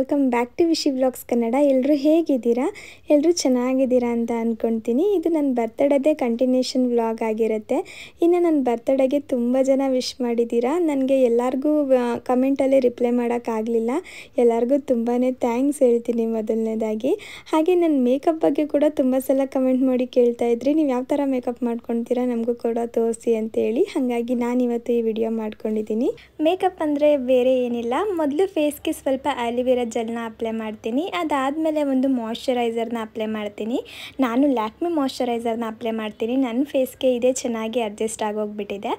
Welcome back to Vishi vlogs Kannada. ಎಲ್ಲರೂ ಹೇಗಿದ್ದೀರಾ? ಎಲ್ಲರೂ ಚೆನ್ನಾಗಿದ್ದೀರಾ ಅಂತ ಅಂದ್ಕೊಳ್ತೀನಿ. ಇದು ನನ್ನ ಬರ್ತ್ಡೇದೇ ಕಂಟಿನ್ಯೂಷನ್ ವ್ಲಾಗ್ ಆಗಿರುತ್ತೆ. ಇನ್ನು ನನ್ನ ಬರ್ತ್ಡೇಗೆ ತುಂಬ ಜನ ವಿಶ್ ಮಾಡಿದ್ದೀರಾ. ನನಗೆ ಎಲ್ಲರಿಗೂ ಕಮೆಂಟಲ್ಲಿ ರಿಪ್ಲೈ ಮಾಡೋಕ್ಕಾಗಲಿಲ್ಲ. ಎಲ್ಲರಿಗೂ ತುಂಬಾ ಥ್ಯಾಂಕ್ಸ್ ಹೇಳ್ತೀನಿ ಮೊದಲನೇದಾಗಿ. ಹಾಗೆ ನನ್ನ ಮೇಕಪ್ ಬಗ್ಗೆ ಕೂಡ ತುಂಬ ಸಲ ಕಮೆಂಟ್ ಮಾಡಿ ಕೇಳ್ತಾ ಇದ್ರಿ, ನೀವು ಯಾವ ಥರ ಮೇಕಪ್ ಮಾಡ್ಕೊಳ್ತೀರಾ ನಮಗೂ ಕೂಡ ತೋರಿಸಿ ಅಂತೇಳಿ. ಹಾಗಾಗಿ ನಾನಿವತ್ತು ಈ ವಿಡಿಯೋ ಮಾಡ್ಕೊಂಡಿದ್ದೀನಿ. ಮೇಕಪ್ ಅಂದರೆ ಬೇರೆ ಏನಿಲ್ಲ, ಮೊದಲು ಫೇಸ್ಗೆ ಸ್ವಲ್ಪ ಆಲಿವೇರಾ ಜೆಲ್ನ ಅಪ್ಲೈ ಮಾಡ್ತೀನಿ. ಅದಾದಮೇಲೆ ಒಂದು ಮಾಯ್ಶ್ಚರೈಸರ್ನ ಅಪ್ಲೈ ಮಾಡ್ತೀನಿ. ನಾನು ಲ್ಯಾಕ್ಮಿ ಮಾಯ್ಶ್ಚರೈಸರ್ನ ಅಪ್ಲೈ ಮಾಡ್ತೀನಿ. ನನ್ನ ಫೇಸ್ಗೆ ಇದೇ ಚೆನ್ನಾಗಿ ಅಡ್ಜಸ್ಟ್ ಆಗೋಗ್ಬಿಟ್ಟಿದೆ.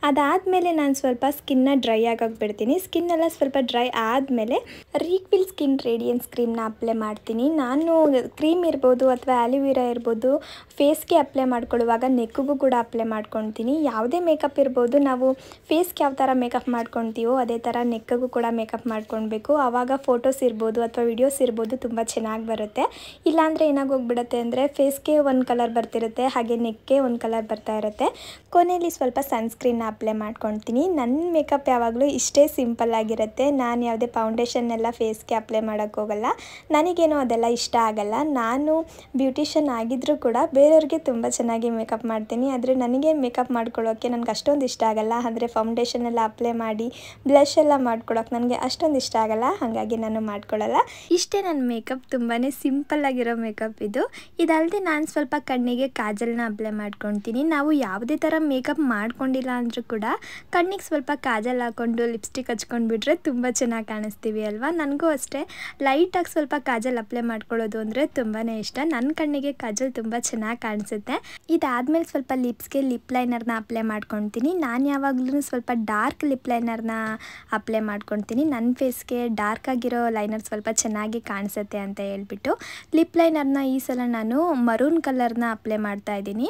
ಅದಾದಮೇಲೆ ನಾನು ಸ್ವಲ್ಪ ಸ್ಕಿನ್ನ ಡ್ರೈ ಆಗೋಗಿ ಬಿಡ್ತೀನಿ. ಸ್ಕಿನ್ನೆಲ್ಲ ಸ್ವಲ್ಪ ಡ್ರೈ ಆದಮೇಲೆ ರೀಕ್ವಿಲ್ ಸ್ಕಿನ್ ರೇಡಿಯನ್ಸ್ ಕ್ರೀಮ್ನ ಅಪ್ಲೈ ಮಾಡ್ತೀನಿ. ನಾನು ಕ್ರೀಮ್ ಇರ್ಬೋದು ಅಥವಾ ಆಲಿವೇರಾ ಇರ್ಬೋದು ಫೇಸ್ಗೆ ಅಪ್ಲೈ ಮಾಡ್ಕೊಳ್ಳುವಾಗ ನೆಕ್ಕಿಗೂ ಕೂಡ ಅಪ್ಲೈ ಮಾಡ್ಕೊಳ್ತೀನಿ. ಯಾವುದೇ ಮೇಕಪ್ ಇರ್ಬೋದು, ನಾವು ಫೇಸ್ಗೆ ಯಾವ ಥರ ಮೇಕಪ್ ಮಾಡ್ಕೊಳ್ತೀವೋ ಅದೇ ಥರ ನೆಕ್ಕಿಗೂ ಕೂಡ ಮೇಕಪ್ ಮಾಡ್ಕೊಳ್ಬೇಕು. ಆವಾಗ ಫೋಟೋಸ್ ಇರ್ಬೋದು ಅಥವಾ ವಿಡಿಯೋಸ್ ಇರ್ಬೋದು ತುಂಬ ಚೆನ್ನಾಗಿ ಬರುತ್ತೆ. ಇಲ್ಲಾಂದರೆ ಏನಾಗೋಗ್ಬಿಡುತ್ತೆ ಅಂದರೆ ಫೇಸ್ಗೆ ಒಂದು ಕಲರ್ ಬರ್ತಿರುತ್ತೆ, ಹಾಗೆ ನೆಕ್ಗೆ ಒಂದು ಕಲರ್ ಬರ್ತಾ ಇರುತ್ತೆ. ಕೊನೆಯಲ್ಲಿ ಸ್ವಲ್ಪ ಸನ್ಸ್ಕ್ರೀನ್ನ ಅಪ್ಲೈ ಮಾಡ್ಕೊಳ್ತೀನಿ. ನನ್ನ ಮೇಕಪ್ ಯಾವಾಗಲೂ ಇಷ್ಟೇ ಸಿಂಪಲ್ ಆಗಿರುತ್ತೆ. ನಾನು ಯಾವುದೇ ಫೌಂಡೇಶನ್ನೆಲ್ಲ ಫೇಸ್ಗೆ ಅಪ್ಲೈ ಮಾಡೋಕ್ಕೋಗಲ್ಲ. ನನಗೇನೋ ಅದೆಲ್ಲ ಇಷ್ಟ ಆಗಲ್ಲ. ನಾನು ಬ್ಯೂಟಿಷಿಯನ್ ಆಗಿದ್ದರೂ ಕೂಡ ಬೇರೆಯವ್ರಿಗೆ ತುಂಬ ಚೆನ್ನಾಗಿ ಮೇಕಪ್ ಮಾಡ್ತೀನಿ. ಆದರೆ ನನಗೆ ಮೇಕಪ್ ಮಾಡ್ಕೊಳ್ಳೋಕ್ಕೆ ನನಗೆ ಅಷ್ಟೊಂದು ಇಷ್ಟ ಆಗಲ್ಲ. ಅಂದರೆ ಫೌಂಡೇಶನ್ ಎಲ್ಲ ಅಪ್ಲೈ ಮಾಡಿ ಬ್ಲಷ್ ಎಲ್ಲ ಮಾಡ್ಕೊಳ್ಳೋಕೆ ನನಗೆ ಅಷ್ಟೊಂದು ಇಷ್ಟ ಆಗಲ್ಲ. ಹಾಗಾಗಿ ನಾನು ಮಾಡ್ಕೊಳ್ಳಲ್ಲ. ಇಷ್ಟೇ ನನ್ನ ಮೇಕಪ್. ತುಂಬಾ ಸಿಂಪಲ್ ಆಗಿರೋ ಮೇಕಪ್ ಇದು. ಇದಲ್ಲದೆ ನಾನು ಸ್ವಲ್ಪ ಕಣ್ಣಿಗೆ ಕಾಜಲ್ನ ಅಪ್ಲೈ ಮಾಡ್ಕೊಳ್ತೀನಿ. ನಾವು ಯಾವುದೇ ಥರ ಮೇಕಪ್ ಮಾಡ್ಕೊಂಡಿಲ್ಲ ಅಂದರೂ ಕೂಡ ಕಣ್ಣಿಗೆ ಸ್ವಲ್ಪ ಕಾಜಲ್ ಹಾಕ್ಕೊಂಡು ಲಿಪ್ಸ್ಟಿಕ್ ಹಚ್ಕೊಂಡು ಬಿಟ್ರೆ ತುಂಬ ಚೆನ್ನಾಗಿ ಕಾಣಿಸ್ತೀವಿ ಅಲ್ವಾ. ನನಗೂ ಅಷ್ಟೇ ಲೈಟಾಗಿ ಸ್ವಲ್ಪ ಕಾಜಲ್ ಅಪ್ಲೈ ಮಾಡ್ಕೊಳ್ಳೋದು ಅಂದರೆ ತುಂಬಾ ಇಷ್ಟ. ನನ್ನ ಕಣ್ಣಿಗೆ ಕಾಜಲ್ ತುಂಬ ಚೆನ್ನಾಗಿ ಕಾಣಿಸುತ್ತೆ. ಇದಾದಮೇಲೆ ಸ್ವಲ್ಪ ಲಿಪ್ಸ್ಗೆ ಲಿಪ್ ಲೈನರ್ನ ಅಪ್ಲೈ ಮಾಡ್ಕೊಳ್ತೀನಿ. ನಾನು ಯಾವಾಗಲೂ ಸ್ವಲ್ಪ ಡಾರ್ಕ್ ಲಿಪ್ ಲೈನರ್ನ ಅಪ್ಲೈ ಮಾಡ್ಕೊಳ್ತೀನಿ. ನನ್ನ ಫೇಸ್ಗೆ ಡಾರ್ಕ್ ಆಗಿರೋ ಲೈನರ್ ಸ್ವಲ್ಪ ಚೆನ್ನಾಗಿ ಕಾಣಿಸುತ್ತೆ ಅಂತ ಹೇಳ್ಬಿಟ್ಟು ಲಿಪ್ ಲೈನರ್ನ ಈ ಸಲ ನಾನು ಮರೂನ್ ಕಲರ್ನ ಅಪ್ಲೈ ಮಾಡ್ತಾ ಇದ್ದೀನಿ.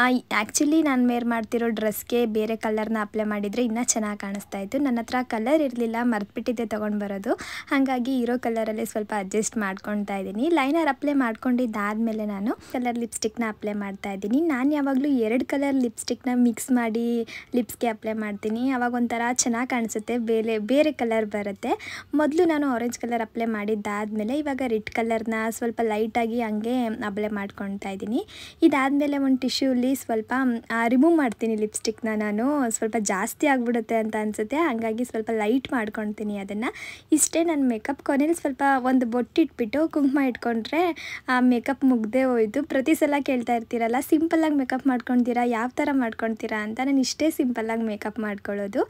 ಆ್ಯಕ್ಚುಲಿ ನಾನು ವೇರ್ ಮಾಡ್ತಿರೋ ಡ್ರೆಸ್ಗೆ ಬೇರೆ ಕಲರ್ನ ಅಪ್ಲೈ ಮಾಡಿದರೆ ಇನ್ನೂ ಚೆನ್ನಾಗಿ ಕಾಣಿಸ್ತಾ ಇತ್ತು. ನನ್ನ ಹತ್ರ ಕಲರ್ ಇರಲಿಲ್ಲ, ಮರ್ತ್ಬಿಟ್ಟಿದ್ದೆ ತೊಗೊಂಡು ಬರೋದು. ಹಾಗಾಗಿ ಇರೋ ಕಲರಲ್ಲೇ ಸ್ವಲ್ಪ ಅಡ್ಜಸ್ಟ್ ಮಾಡ್ಕೊಳ್ತಾ ಇದ್ದೀನಿ. ಲೈನರ್ ಅಪ್ಲೈ ಮಾಡ್ಕೊಂಡಿದ್ದಾದಮೇಲೆ ನಾನು ಕಲರ್ ಲಿಪ್ಸ್ಟಿಕ್ನ ಅಪ್ಲೈ ಮಾಡ್ತಾ ಇದ್ದೀನಿ. ನಾನು ಯಾವಾಗಲೂ 2 ಕಲರ್ ಲಿಪ್ಸ್ಟಿಕ್ನ ಮಿಕ್ಸ್ ಮಾಡಿ ಲಿಪ್ಸ್ಗೆ ಅಪ್ಲೈ ಮಾಡ್ತೀನಿ. ಆವಾಗ ಒಂಥರ ಚೆನ್ನಾಗಿ ಕಾಣಿಸುತ್ತೆ, ಬೇರೆ ಕಲರ್ ಬರುತ್ತೆ. ಮೊದಲು ನಾನು ಆರೆಂಜ್ ಕಲರ್ ಅಪ್ಲೈ ಮಾಡಿದ್ದಾದಮೇಲೆ ಇವಾಗ ರೆಡ್ ಕಲರ್ನ ಸ್ವಲ್ಪ ಲೈಟಾಗಿ ಹಂಗೆ ಅಪ್ಲೈ ಮಾಡ್ಕೊಳ್ತಾ ಇದ್ದೀನಿ. ಇದಾದಮೇಲೆ ಒಂದು ಟಿಶ್ಯೂಲಿ ಸ್ವಲ್ಪ ರಿಮೂವ್ ಮಾಡ್ತೀನಿ ಲಿಪ್ಸ್ಟಿಕ್ನ. ನಾನು ಸ್ವಲ್ಪ ಜಾಸ್ತಿ ಆಗಿಬಿಡುತ್ತೆ ಅಂತ ಅನಿಸುತ್ತೆ, ಹಾಗಾಗಿ ಸ್ವಲ್ಪ ಲೈಟ್ ಮಾಡ್ಕೊಳ್ತೀನಿ ಅದನ್ನು. ಇಷ್ಟೇ ನನ್ನ ಮೇಕಪ್. ಕೊನೆಯಲ್ಲಿ ಸ್ವಲ್ಪ ಒಂದು ಬೊಟ್ಟಿಟ್ಬಿಟ್ಟು ಕುಂಕುಮ ಇಟ್ಕೊಂಡ್ರೆ ಆ ಮೇಕಪ್ ಮುಗ್ದೇ ಹೋಯಿತು. ಪ್ರತಿ ಸಲ ಕೇಳ್ತಾ ಇರ್ತೀರಲ್ಲ ಸಿಂಪಲ್ಲಾಗಿ ಮೇಕಪ್ ಮಾಡ್ಕೊಳ್ತೀರಾ, ಯಾವ ಥರ ಮಾಡ್ಕೊಳ್ತೀರಾ ಅಂತ. ನಾನು ಇಷ್ಟೇ ಸಿಂಪಲ್ಲಾಗಿ ಮೇಕಪ್ ಮಾಡ್ಕೊಳ್ಳೋದು.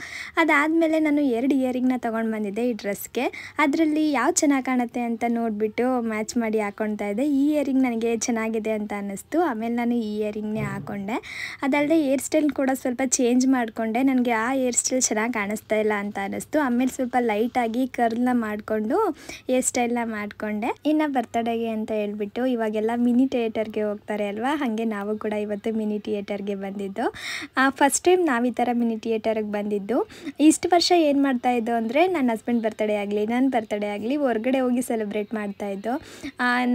ಅದಾದಮೇಲೆ ನಾನು 2 ಇಯರಿಂಗ್ನ ತೊಗೊಂಡು ಬಂದಿದ್ದೆ ಈ ಡ್ರೆಸ್ಗೆ. ಅದರಲ್ಲಿ ಯಾವ ಚೆನ್ನಾಗಿ ಕಾಣುತ್ತೆ ಅಂತ ನೋಡಿಬಿಟ್ಟು ಮ್ಯಾಚ್ ಮಾಡಿ ಹಾಕ್ಕೊಳ್ತಾ ಇದ್ದೆ. ಈ ಇಯರಿಂಗ್ ನನಗೆ ಚೆನ್ನಾಗಿದೆ ಅಂತ ಅನ್ನಿಸ್ತು. ಆಮೇಲೆ ನಾನು ಈ ಇಯರಿಂಗ್ನೇ ಹಾಕ್ಕೊಂಡೆ. ಅದಲ್ಲದೆ ಹೇರ್ ಸ್ಟೈಲ್ ಕೂಡ ಸ್ವಲ್ಪ ಚೇಂಜ್ ಮಾಡಿಕೊಂಡೆ. ನನಗೆ ಆ ಹೇರ್ ಸ್ಟೈಲ್ ಚೆನ್ನಾಗಿ ಕಾಣಿಸ್ತಾ ಇಲ್ಲ ಅಂತ ಅನ್ನಿಸ್ತು. ಆಮೇಲೆ ಸ್ವಲ್ಪ ಲೈಟಾಗಿ ಕರ್ಲ್ನ ಮಾಡಿಕೊಂಡು ಹೇರ್ ಸ್ಟೈಲ್ನ ಮಾಡಿಕೊಂಡೆ. ಇನ್ನು ಬರ್ತಡೇಗೆ ಅಂತ ಹೇಳ್ಬಿಟ್ಟು ಇವಾಗೆಲ್ಲ ಮಿನಿ ಥಿಯೇಟರ್ಗೆ ಹೋಗ್ತಾರೆ ಅಲ್ವಾ, ಹಾಗೆ ನಾವು ಕೂಡ ಇವತ್ತು ಮಿನಿ ಥಿಯೇಟರ್ಗೆ ಬಂದಿದ್ದು. ಫಸ್ಟ್ ಟೈಮ್ ನಾವು ಈ ಥರ ಮಿನಿ ಥಿಯೇಟರ್ಗೆ ಬಂದಿದ್ದು. ಇಷ್ಟು ವರ್ಷ ಏನು ಮಾಡ್ತಾಯಿದ್ದು ಅಂದರೆ ನನ್ನ ಹಸ್ಬೆಂಡ್ ಬರ್ತಡೇ ಆಗಲಿ ನನ್ನ ಬರ್ತಡೇ ಆಗಲಿ ಹೊರಗಡೆ ಹೋಗಿ ಸೆಲೆಬ್ರೇಟ್ ಮಾಡ್ತಾಯಿದ್ದು.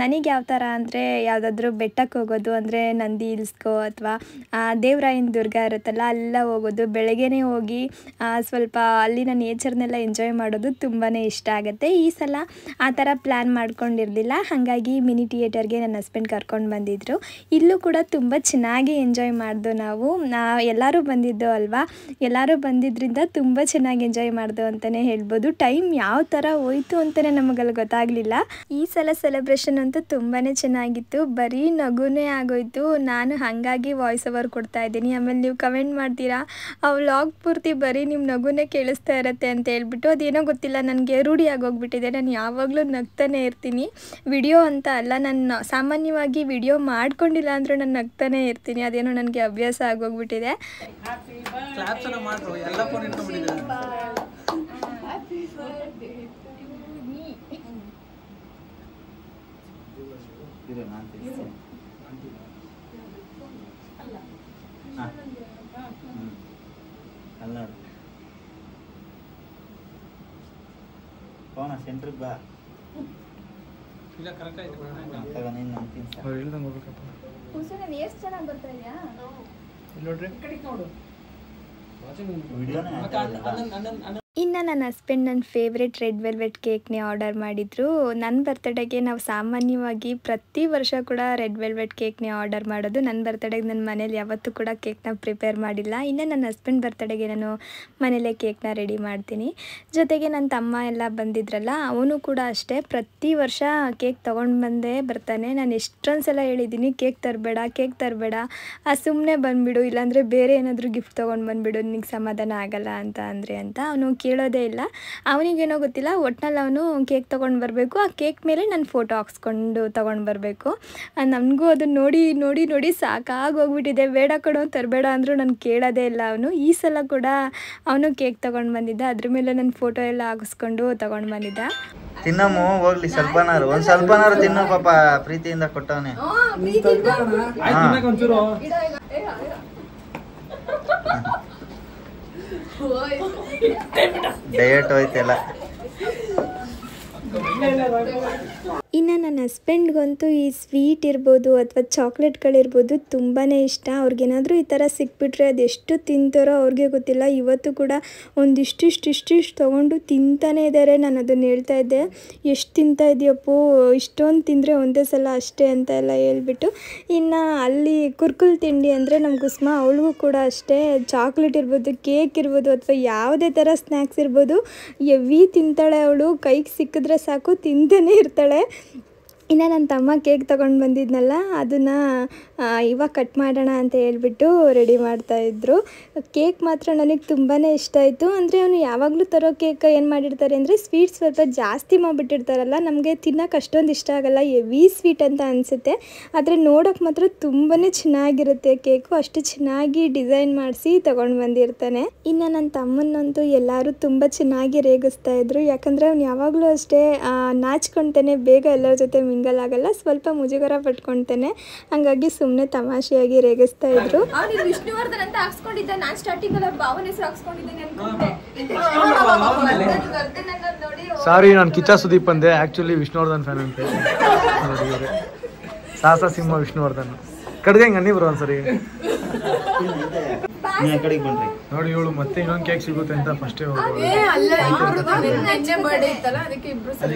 ನನಗೆ ಯಾವ ಥರ ಅಂದರೆ ಯಾವುದಾದ್ರೂ ಬೆಟ್ಟಕ್ಕೆ ಹೋಗೋದು, ಅಂದರೆ ನಂದಿ ಹಿಲ್ಸ್ಗೋ ಅಥವಾ ದೇವರಾಯನ ದುರ್ಗ ಇರುತ್ತಲ್ಲ ಅಲ್ಲೆಲ್ಲ ಹೋಗೋದು, ಬೆಳಗ್ಗೆನೇ ಹೋಗಿ ಸ್ವಲ್ಪ ಅಲ್ಲಿನ ನೇಚರ್ನೆಲ್ಲ ಎಂಜಾಯ್ ಮಾಡೋದು ತುಂಬಾ ಇಷ್ಟ ಆಗುತ್ತೆ. ಈ ಸಲ ಆ ಥರ ಪ್ಲ್ಯಾನ್ ಮಾಡ್ಕೊಂಡಿರಲಿಲ್ಲ, ಹಾಗಾಗಿ ಮಿನಿ ಥಿಯೇಟರ್ಗೆ ನನ್ನ ಹಸ್ಬೆಂಡ್ ಕರ್ಕೊಂಡು ಬಂದಿದ್ದರು. ಇಲ್ಲೂ ಕೂಡ ತುಂಬ ಚೆನ್ನಾಗಿ ಎಂಜಾಯ್ ಮಾಡಿದೋ ನಾವು. ಎಲ್ಲರೂ ಬಂದಿದ್ದು ಅಲ್ವಾ, ಎಲ್ಲರೂ ಬಂದಿದ್ದರಿಂದ ತುಂಬ ಚೆನ್ನಾಗಿ ಎಂಜಾಯ್ ಮಾಡಿದೋ ಅಂತಲೇ ಹೇಳ್ಬೋದು. ಟೈಮ್ ಯಾವ ಥರ ಹೋಯಿತು ಅಂತಲೇ ನಮಗಲ್ಲಿ ಗೊತ್ತಾಗಲಿಲ್ಲ. ಈ ಸಲ ಸೆಲೆಬ್ರೇಷನ್ ಅಂತೂ ತುಂಬಾ ಚೆನ್ನಾಗಿತ್ತು. ಬರೀ ನಗುನೇ ಆಗೋಯ್ತು. ನಾನು ಹಾಗಾಗಿ ವಾಯ್ಸ್ ಓವರ್ ಕೊಡ್ತಾ ಇದ್ದೀನಿ. ಆಮೇಲೆ ನೀವು ಕಮೆಂಟ್ ಮಾಡ್ತೀರಾ ಆ ವ್ಲಾಗ್ ಪೂರ್ತಿ ಬರೀ ನಿಮ್ಮ ನಗುನೇ ಕೇಳಿಸ್ತಾ ಇರುತ್ತೆ ಅಂತ ಹೇಳ್ಬಿಟ್ಟು. ಅದೇನೋ ಗೊತ್ತಿಲ್ಲ, ನನಗೆ ರೂಢಿ ಆಗೋಗ್ಬಿಟ್ಟಿದೆ. ನಾನು ಯಾವಾಗಲೂ ನಗ್ತಾನೆ ಇರ್ತೀನಿ. ವಿಡಿಯೋ ಅಂತ ಅಲ್ಲ, ನಾನು ಸಾಮಾನ್ಯವಾಗಿ ವಿಡಿಯೋ ಮಾಡ್ಕೊಂಡಿಲ್ಲ ಅಂದರೂ ನಾನು ನಗ್ತಾನೆ ಇರ್ತೀನಿ. ಅದೇನೋ ನನಗೆ ಅಭ್ಯಾಸ ಆಗೋಗ್ಬಿಟ್ಟಿದೆ. ಸೆಂಟ್ರಿಗೆ ಬಾ ಇಲ್ಲ ಕರೆಕ್ಟ್ ಆಯ್ತು ತಗ ನೀನು ಅಂತೀನಿ ಸರ್ ಹೇಳ್ದಂಗೆ ಹೋಗ್ಬೇಕಪ್ಪ. ಹುಸುನ ಎಷ್ಟು ಚೆನ್ನಾಗಿ ಬರ್ತಾ ಇದೆಯಾ ಇಲ್ಲಿ ನೋಡ್ರಿ ಈ ಕಡೆ ನೋಡು ವಿಡಿಯೋನೇ ಇನ್ನು ನನ್ನ ಹಸ್ಬೆಂಡ್ ನನ್ನ ಫೇವ್ರೆಟ್ ರೆಡ್ ವೆಲ್ವೆಟ್ ಕೇಕ್ನೇ ಆರ್ಡರ್ ಮಾಡಿದರು. ನನ್ನ ಬರ್ತಡೇಗೆ ನಾವು ಸಾಮಾನ್ಯವಾಗಿ ಪ್ರತಿ ವರ್ಷ ಕೂಡ ರೆಡ್ ವೆಲ್ವೆಟ್ ಕೇಕ್ನೇ ಆರ್ಡರ್ ಮಾಡೋದು. ನನ್ನ ಬರ್ತಡೇಗೆ ನನ್ನ ಮನೇಲಿ ಯಾವತ್ತೂ ಕೂಡ ಕೇಕ್ನ ಪ್ರಿಪೇರ್ ಮಾಡಿಲ್ಲ. ಇನ್ನು ನನ್ನ ಹಸ್ಬೆಂಡ್ ಬರ್ತಡೇಗೆ ನಾನು ಮನೇಲೇ ಕೇಕ್ನ ರೆಡಿ ಮಾಡ್ತೀನಿ. ಜೊತೆಗೆ ನನ್ನ ತಮ್ಮ ಎಲ್ಲ ಬಂದಿದ್ರಲ್ಲ, ಅವನು ಕೂಡ ಅಷ್ಟೇ ಪ್ರತಿ ವರ್ಷ ಕೇಕ್ ತೊಗೊಂಡು ಬಂದೇ ಬರ್ತಾನೆ. ನಾನು ಎಷ್ಟೊಂದು ಸಲ ಹೇಳಿದ್ದೀನಿ ಕೇಕ್ ತರಬೇಡ, ಸುಮ್ಮನೆ ಬಂದುಬಿಡು, ಇಲ್ಲಾಂದರೆ ಬೇರೆ ಏನಾದರೂ ಗಿಫ್ಟ್ ತೊಗೊಂಡು ಬಂದುಬಿಡು, ನಿನಗೆ ಸಮಾಧಾನ ಆಗಲ್ಲ ಅಂತ ಅವನು ಕೇಳೋದೇ ಇಲ್ಲ. ಅವನಿಗೇನೋ ಗೊತ್ತಿಲ್ಲ, ಒಟ್ನಲ್ಲಿ ಅವನು ಕೇಕ್ ತೊಗೊಂಡು ಬರಬೇಕು, ಆ ಕೇಕ್ ಮೇಲೆ ನಾನು ಫೋಟೋ ಹಾಕ್ಸ್ಕೊಂಡು ತೊಗೊಂಡು ಬರಬೇಕು. ನನಗೂ ಅದನ್ನು ನೋಡಿ ಸಾಕಾಗೋಗ್ಬಿಟ್ಟಿದೆ. ಬೇಡ ಕಣೋ ತರಬೇಡ ಅಂದರೂ ನಾನು ಕೇಳೋದೇ ಇಲ್ಲ. ಅವನು ಈ ಸಲ ಕೂಡ ಅವನು ಕೇಕ್ ತೊಗೊಂಡು ಬಂದಿದ್ದ, ಅದ್ರ ಮೇಲೆ ನನ್ನ ಫೋಟೋ ಎಲ್ಲ ಹಾಕಿಸ್ಕೊಂಡು ತೊಗೊಂಡು ಬಂದಿದ್ದ. ತಿನ್ನಮ್ಮು ಹೋಗ್ಲಿ, ಒಂದು ಸ್ವಲ್ಪನಾರು ತಿನ್ನು ಪಾಪ, ಪ್ರೀತಿಯಿಂದ ಕೊಟ್ಟವನೇ. ಡಯಟ್ ಹೋಯ್ತಲ್ಲ. ಇನ್ನು ನನ್ನ ಹಸ್ಬೆಂಡ್ಗಂತೂ ಈ ಸ್ವೀಟ್ ಇರ್ಬೋದು ಅಥವಾ ಚಾಕ್ಲೇಟ್ಗಳಿರ್ಬೋದು ತುಂಬಾ ಇಷ್ಟ. ಅವ್ರಿಗೇನಾದರೂ ಈ ಥರ ಸಿಕ್ಬಿಟ್ರೆ ಅದೆಷ್ಟು ತಿಂತಾರೋ ಅವ್ರಿಗೆ ಗೊತ್ತಿಲ್ಲ. ಇವತ್ತು ಕೂಡ ಒಂದಿಷ್ಟು ತೊಗೊಂಡು ತಿಂತಾನೇ ಇದ್ದಾರೆ. ನಾನು ಅದನ್ನು ಹೇಳ್ತಾ ಇದ್ದೆ, ಎಷ್ಟು ತಿಂತಾ ಇದೆಯಪ್ಪೋ, ಇಷ್ಟೊಂದು ತಿಂದರೆ ಒಂದೇ ಸಲ ಅಷ್ಟೇ ಅಂತ ಎಲ್ಲ ಹೇಳ್ಬಿಟ್ಟು. ಇನ್ನು ಅಲ್ಲಿ ಕುರ್ಕುಲ್ ತಿಂಡಿ ಅಂದರೆ ನಮ್ಮ ಕುಸ್ಮಾ, ಅವಳಿಗೂ ಕೂಡ ಅಷ್ಟೇ ಚಾಕ್ಲೇಟ್ ಇರ್ಬೋದು, ಕೇಕ್ ಇರ್ಬೋದು ಅಥವಾ ಯಾವುದೇ ಥರ ಸ್ನ್ಯಾಕ್ಸ್ ಇರ್ಬೋದು ಎವಿ ತಿಂತಾಳೆ ಅವಳು. ಕೈಗೆ ಸಿಕ್ಕಿದ್ರೆ ಸಾಕು ತಿಂತಾನೇ ಇರ್ತಾಳೆ. ಇನ್ನು ನನ್ನ ತಮ್ಮ ಕೇಕ್ ತೊಗೊಂಡು ಬಂದಿದ್ನಲ್ಲ, ಅದನ್ನು ಇವಾಗ ಕಟ್ ಮಾಡೋಣ ಅಂತ ಹೇಳ್ಬಿಟ್ಟು ರೆಡಿ ಮಾಡ್ತಾಯಿದ್ರು. ಕೇಕ್ ಮಾತ್ರ ನನಗೆ ತುಂಬಾ ಇಷ್ಟ ಆಯಿತು. ಅಂದರೆ ಅವನು ಯಾವಾಗಲೂ ತರೋ ಕೇಕ್ ಏನು ಮಾಡಿರ್ತಾರೆ ಅಂದರೆ ಸ್ವೀಟ್ ಸ್ವಲ್ಪ ಜಾಸ್ತಿ ಮಾಡಿಬಿಟ್ಟಿರ್ತಾರಲ್ಲ, ನಮಗೆ ತಿನ್ನೋಕೆ ಅಷ್ಟೊಂದು ಇಷ್ಟ ಆಗೋಲ್ಲ, ಹೆವಿ ಸ್ವೀಟ್ ಅಂತ ಅನಿಸುತ್ತೆ. ಆದರೆ ನೋಡೋಕೆ ಮಾತ್ರ ತುಂಬಾ ಚೆನ್ನಾಗಿರುತ್ತೆ ಕೇಕು, ಅಷ್ಟು ಚೆನ್ನಾಗಿ ಡಿಸೈನ್ ಮಾಡಿಸಿ ತೊಗೊಂಡು ಬಂದಿರ್ತಾನೆ. ಇನ್ನು ನನ್ನ ತಮ್ಮನ್ನಂತೂ ಎಲ್ಲರೂ ತುಂಬ ಚೆನ್ನಾಗಿ ರೇಗಿಸ್ತಾಯಿದ್ರು. ಯಾಕಂದರೆ ಅವ್ನು ಯಾವಾಗಲೂ ಅಷ್ಟೇ ನಾಚ್ಕೊತಾನೆ, ಬೇಗ ಎಲ್ಲರ ಜೊತೆ ಮಿಂಗಲ್ ಆಗಲ್ಲ, ಸ್ವಲ್ಪ ಮುಜುಗರ ಪಟ್ಕೊತಾನೆ. ಹಾಗಾಗಿ ಸುಮ್ಮನೆ ತಮಾಷೆಯಾಗಿ ರೇಗಿಸ್ತಾ ಇದ್ರು. ವಿಷ್ಣುವರ್ಧನ್ ಅಂತ ಹಾಕ್ಸ್ಕೊಂಡಿದ್ದೆ ನಾನು, ಸ್ಟಾರ್ಟಿಂಗ್ ಅಲ್ಲ ಭಾವನ ಹೆಸರು ಹಾಕ್ಸ್ಕೊಂಡಿದ್ದೇನೆ ಅನ್ಕೊಂಡೆ. ಸಾರಿ, ನಾನು ಕಿಚ್ಚ ಸುದೀಪ್ ಅಂದೆ, ಆಕ್ಚುಲಿ ವಿಷ್ಣುವರ್ಧನ್ ಫ್ಯಾನ್ ಅಂತೆ. ಸಾಹಸ ಸಿಂಹ ವಿಷ್ಣುವರ್ಧನ್ ಕಡ್ಗೆ ಅನ್ನಿ ಬರೋ ಒಂದ್ಸರಿ ನೋಡಿ. ಇವಳು ಮತ್ತೆ ಇನ್ನೊಂದು ಕೇಕ್ ಸಿಗುತ್ತೆ ಅಂತ ಫಸ್ಟೇ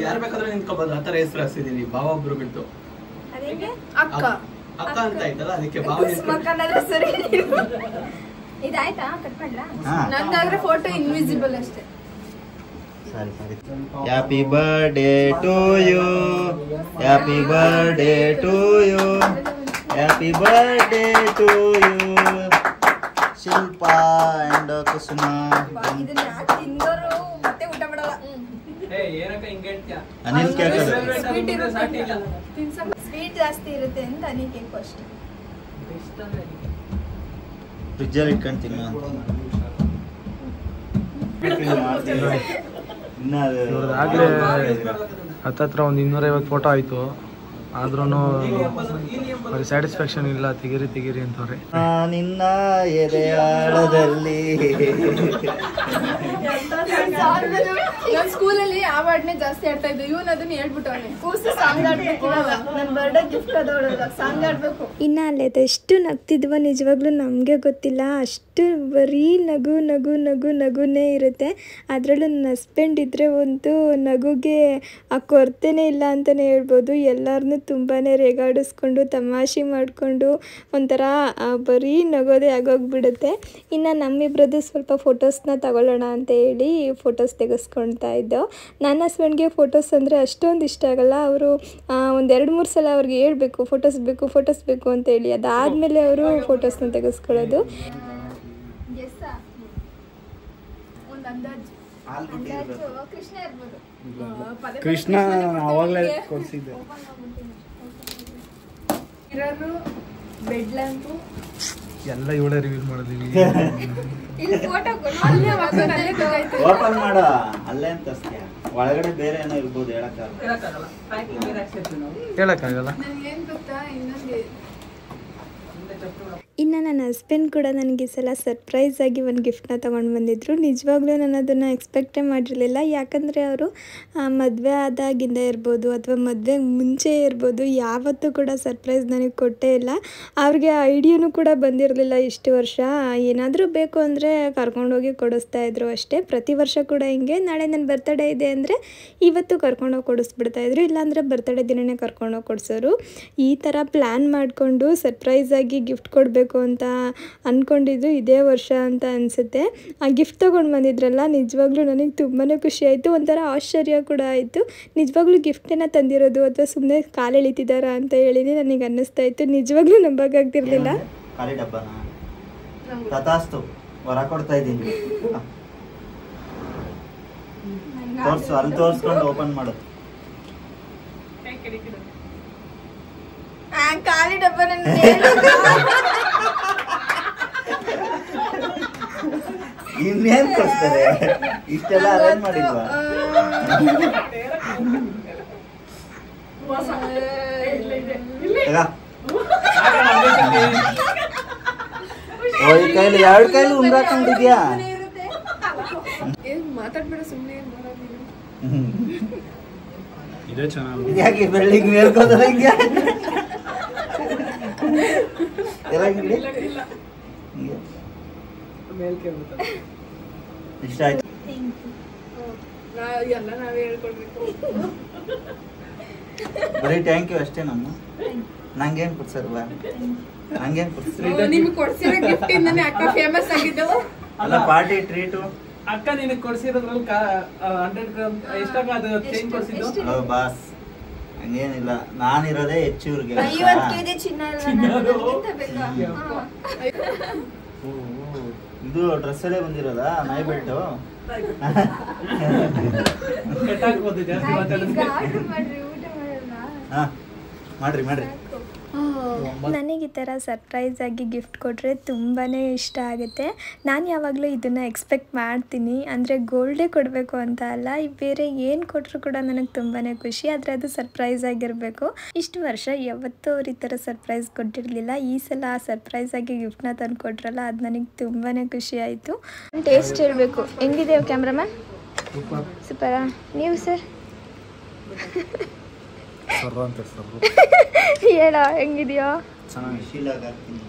ಯಾರು ಬೇಕಾದ್ರೆ ನಿಂತ್ಕೋಬಹುದು, ಆತರ ಹೆಸರು ಹಾಕ್ಸಿದೀನಿ. ಭಾವ ಒಬ್ರು ಬಿಟ್ಟು ಅಕ್ಕ ಅಂತ ಆಯ್ತಲ್ಲ, ಅದಕ್ಕೆ ಭಾವ. ಇದಾಯ್ತಾ ಕಟ್ ಮಾಡ್ಲಾ? ನಂದಾದ್ರೆ ಫೋಟೋ ಇನ್ವಿಸಿಬಲ್ ಅಷ್ಟೇ. Happy birthday to you, happy birthday to you, happy birthday to you Shilpa and Kusuma. ಇದನ್ನ ತಿಂದೋರು ಮತ್ತೆ ಊಟ ಮಾಡಲ್ಲ. ಅನಿಲ್ ಕೇಕ್ ಸ್ವೀಟ್ ಜಾಸ್ತಿ ಇರುತ್ತೆ ಅಂತ ಅನಿಲ್ ಕೇಕ್ ಅಷ್ಟೇ. ಫ್ರಿಜ್ಜಲ್ಲಿ ಇಟ್ಕೊಂಡು ತಿನ್ನು ಅಂತ. ಆಗ್ಲೇ ಹತ್ತತ್ರ ಒಂದು 250 ಫೋಟೋ ಆಯ್ತು, ಆದ್ರೂ ಬರೀ ಸ್ಯಾಟಿಸ್ಫ್ಯಾಕ್ಷನ್ ಇಲ್ಲ. ತೆಗಿರಿ ಅಂತವ್ರೆ. ನಿನ್ನ ಎದೆಯಾಳದಲ್ಲಿ ನಾನು ಸ್ಕೂಲಲ್ಲಿ ಆ ವರ್ಡ್ನೇ ಜಾಸ್ತಿ ಆಡ್ತಾ ಇದ್ದೆ. ಇವನು ಅದನ್ನ ಹೇಳ್ಬಿಟ್ಟವನೆ, ಕೂಸು ಸಾಂಗ್ ಆಡ್ಬೇಕು, ನನ್ನ ಬರ್ಡೇ ಗಿಫ್ಟ್ ಅದೊಳಗ ಸಾಂಗ್ ಆಡ್ಬೇಕು. ಇನ್ನು ಅಲ್ಲಿ ಅದೆಷ್ಟು ನಗ್ತಿದ್ವೋ ನಿಜವಾಗ್ಲೂ ನಮಗೆ ಗೊತ್ತಿಲ್ಲ. ಅಷ್ಟು ಬರೀ ನಗುನೇ ಇರುತ್ತೆ. ಅದರಲ್ಲೂ ನನ್ನ ಹಸ್ಬೆಂಡ್ ಇದ್ದರೆ ಒಂದು ನಗುಗೆ ಆ ಕೊರತೆನೇ ಇಲ್ಲ ಅಂತಲೇ ಹೇಳ್ಬೋದು. ಎಲ್ಲರನ್ನೂ ತುಂಬಾ ರೇಗಾಡಿಸ್ಕೊಂಡು ತಮಾಷೆ ಮಾಡಿಕೊಂಡು ಒಂಥರ ಬರೀ ನಗೋದೇ ಆಗೋಗ್ಬಿಡುತ್ತೆ. ಇನ್ನು ನಮ್ಮಿಬ್ರದ್ದು ಸ್ವಲ್ಪ ಫೋಟೋಸ್ನ ತಗೊಳ್ಳೋಣ ಅಂತ ಹೇಳಿ ಫೋಟೋಸ್ ತೆಗೆಸ್ಕೊಳ್ತಾ ಇದ್ದೋ. ನನ್ನ ಹಸ್ಬೆಂಡ್ಗೆ ಫೋಟೋಸ್ ಅಂದರೆ ಅಷ್ಟೊಂದು ಇಷ್ಟ ಆಗಲ್ಲ. ಅವರು ಒಂದು 2-3 ಸಲ ಅವ್ರಿಗೆ ಹೇಳ್ಬೇಕು ಫೋಟೋಸ್ ಬೇಕು ಅಂತ ಹೇಳಿ, ಅದಾದಮೇಲೆ ಅವರು ಫೋಟೋಸ್ನ ತೆಗೆಸ್ಕೊಳ್ಳೋದು. ಕೃಷ್ಣ ಅವಾಗಲೇ ಕೊಡ್ಸಿದ್ದೆ. ಬೆಡ್ ಲ್ಯಾಂಪು ಎಲ್ಲ ಇವಳೇ ರಿವೀಲ್ ಮಾಡಿದ್ವಿ. ಓಪನ್ ಮಾಡ, ಅಲ್ಲೇ ಅಂತ ಒಳಗಡೆ ಬೇರೆ ಏನೋ ಇರ್ಬೋದು, ಹೇಳಕ್ಕಾಗಲ್ಲ. ಇನ್ನು ನನ್ನ ಹಸ್ಬೆಂಡ್ ಕೂಡ ನನಗೆ ಈ ಸಲ ಸರ್ಪ್ರೈಸಾಗಿ ಒಂದು ಗಿಫ್ಟನ್ನ ತೊಗೊಂಡು ಬಂದಿದ್ದರು. ನಿಜವಾಗ್ಲೂ ನಾನು ಅದನ್ನು ಎಕ್ಸ್ಪೆಕ್ಟೇ ಮಾಡಿರಲಿಲ್ಲ. ಯಾಕಂದರೆ ಅವರು ಮದುವೆ ಆದಾಗಿಂದ ಇರ್ಬೋದು ಅಥವಾ ಮದುವೆಗೆ ಮುಂಚೆ ಇರ್ಬೋದು ಯಾವತ್ತೂ ಕೂಡ ಸರ್ಪ್ರೈಸ್ ನನಗೆ ಕೊಟ್ಟೇ ಇಲ್ಲ. ಅವ್ರಿಗೆ ಐಡಿಯಾನೂ ಕೂಡ ಬಂದಿರಲಿಲ್ಲ ಇಷ್ಟು ವರ್ಷ. ಏನಾದರೂ ಬೇಕು ಅಂದರೆ ಕರ್ಕೊಂಡೋಗಿ ಕೊಡಿಸ್ತಾಯಿದ್ರು ಅಷ್ಟೇ. ಪ್ರತಿ ವರ್ಷ ಕೂಡ ಹಿಂಗೆ ನಾಳೆ ನನ್ನ ಬರ್ತಡೇ ಇದೆ ಅಂದರೆ ಇವತ್ತು ಕರ್ಕೊಂಡೋಗಿ ಕೊಡಿಸ್ಬಿಡ್ತಾಯಿದ್ರು, ಇಲ್ಲಾಂದರೆ ಬರ್ತಡೇ ದಿನವೇ ಕರ್ಕೊಂಡೋಗಿ ಕೊಡಿಸೋರು. ಈ ಥರ ಪ್ಲ್ಯಾನ್ ಮಾಡಿಕೊಂಡು ಸರ್ಪ್ರೈಸಾಗಿ ಗಿಫ್ಟ್ ಕೊಡಬೇಕು ಅಂತ ಅಂದ್ಕೊಂಡಿದ್ದು ಇದೇ ವರ್ಷ ಅಂತ ಅನಿಸುತ್ತೆ. ಆ ಗಿಫ್ಟ್ ತೊಗೊಂಡು ಬಂದಿದ್ರಲ್ಲ, ನಿಜವಾಗ್ಲೂ ನನಗೆ ತುಂಬಾ ಖುಷಿ ಆಯಿತು, ಒಂಥರ ಆಶ್ಚರ್ಯ ಕೂಡ ಆಯಿತು. ನಿಜವಾಗ್ಲೂ ಗಿಫ್ಟನ್ನು ತಂದಿರೋದು ಅಥವಾ ಸುಮ್ಮನೆ ಕಾಲು ಎಳಿತಿದ್ದಾರಾ ಅಂತ ಹೇಳಿ ನನಗೆ ಅನ್ನಿಸ್ತಾ ಇತ್ತು. ನಿಜವಾಗ್ಲೂ ನಂಬಕ್ಕಾಗ್ತಿರ್ಲಿಲ್ಲ. ಖಾಲಿ ಡಬ್ಬನ ತಥಾಸ್ತು ಹೊರ ಕೊಡ್ತಾ ಇದ್ದೀನಿ. ತೋರ್ಸು, ಅಲ್ಲಿ ತೋರಿಸ್ಕೊಂಡು ಓಪನ್ ಮಾಡು. ಖಾಲಿ ಡಬ್ಬ ಇನ್ನೇನ್ ಕೊಡ್ತಾರೆ, ಇಷ್ಟೆಲ್ಲ ಅರೇಂಜ್ ಮಾಡಿಲ್ವಾ? ಈ ಕೈಲಿ ಎರಡು ಕೈಲಿ ಉಂಡ್ರಾಕೊಂಡಿದ್ಯಾ? ಮಾತಾಡ್ಬೇಡ ಸುಮ್ಮನೆ. ಯಾಕೆ ಬೆಳ್ಳಿಗೆ ಮೇಲ್ಕೋದ್ರೆ ಹಿಂಗೆ ಎಲ್ಲ ಹಿಂಗೆ ಇಷ್ಟ ಆಯ್ತು. ಎಲ್ಲ ನಾವೇ ಹೇಳ್ಕೊಡ್ಬೇಕು. ಬರೀ ಥ್ಯಾಂಕ್ ಯು ಅಷ್ಟೇ. ನಂಗೇನ್ ಕೊಡ್ಸಲ್ವಾ? ನಂಗೇನ್ ಕೊಡ್ಸ್ರಿ? ನಿಮ್ಗೆ ಕೊಡ್ಸಿರೋ ಗಿಫ್ಟ್ ಇಂದಾನೆ ಅಕ್ಕ ಫೇಮಸ್ ಆಗಿದ್ದವು. ಅಲ್ಲ ಪಾರ್ಟಿ ಟ್ರೀಟು ಅಕ್ಕ ನಿನಗೆ ಕೊಡ್ಸಿರೋದ್ರಲ್ಲಿ 100 ಗ್ರಾಮ್ ಎಷ್ಟಾಗ ಅದು ಚೇಂಜ್ ಕೊಡ್ಸಿದ್ದು ಬಾಸ್. ಹಂಗೇನಿಲ್ಲ, ನಾನಿರೋದೇ ಹೆಚ್ಚು ಇವ್ರಿಗೆ. 50 kg ಚಿನ್ನ ಇದು ಡ್ರೆಸ್ ಅಲ್ಲೇ ಬಂದಿರೋದಾ? ನೈ ಬೆಲ್ಟು ಹಾ ಮಾಡ್ರಿ ಮಾಡ್ರಿ. ನನಗೆ ಈ ಥರ ಸರ್ಪ್ರೈಸಾಗಿ ಗಿಫ್ಟ್ ಕೊಟ್ಟರೆ ತುಂಬಾ ಇಷ್ಟ ಆಗುತ್ತೆ. ನಾನು ಯಾವಾಗಲೂ ಇದನ್ನು ಎಕ್ಸ್ಪೆಕ್ಟ್ ಮಾಡ್ತೀನಿ. ಅಂದರೆ ಗೋಲ್ಡೇ ಕೊಡಬೇಕು ಅಂತ ಅಲ್ಲ, ಬೇರೆ ಏನು ಕೊಟ್ಟರು ಕೂಡ ನನಗೆ ತುಂಬಾ ಖುಷಿ. ಆದರೆ ಅದು ಸರ್ಪ್ರೈಸ್ ಆಗಿರಬೇಕು. ಇಷ್ಟು ವರ್ಷ ಯಾವತ್ತೂ ಅವ್ರು ಈ ಥರ ಸರ್ಪ್ರೈಸ್ ಕೊಟ್ಟಿರಲಿಲ್ಲ. ಈ ಸಲ ಸರ್ಪ್ರೈಸಾಗಿ ಗಿಫ್ಟನ್ನ ತಂದು ಕೊಟ್ರಲ್ಲ, ಅದು ನನಗೆ ತುಂಬಾ ಖುಷಿ ಆಯಿತು. ಟೇಸ್ಟ್ ಇರಬೇಕು. ಹೆಂಗಿದೆ ಕ್ಯಾಮ್ರಾಮನ್? ಸೂಪರಾ? ನೀವು ಸರ್ ಹೇಳ ಹೆಂಗಿದೆಯೋ?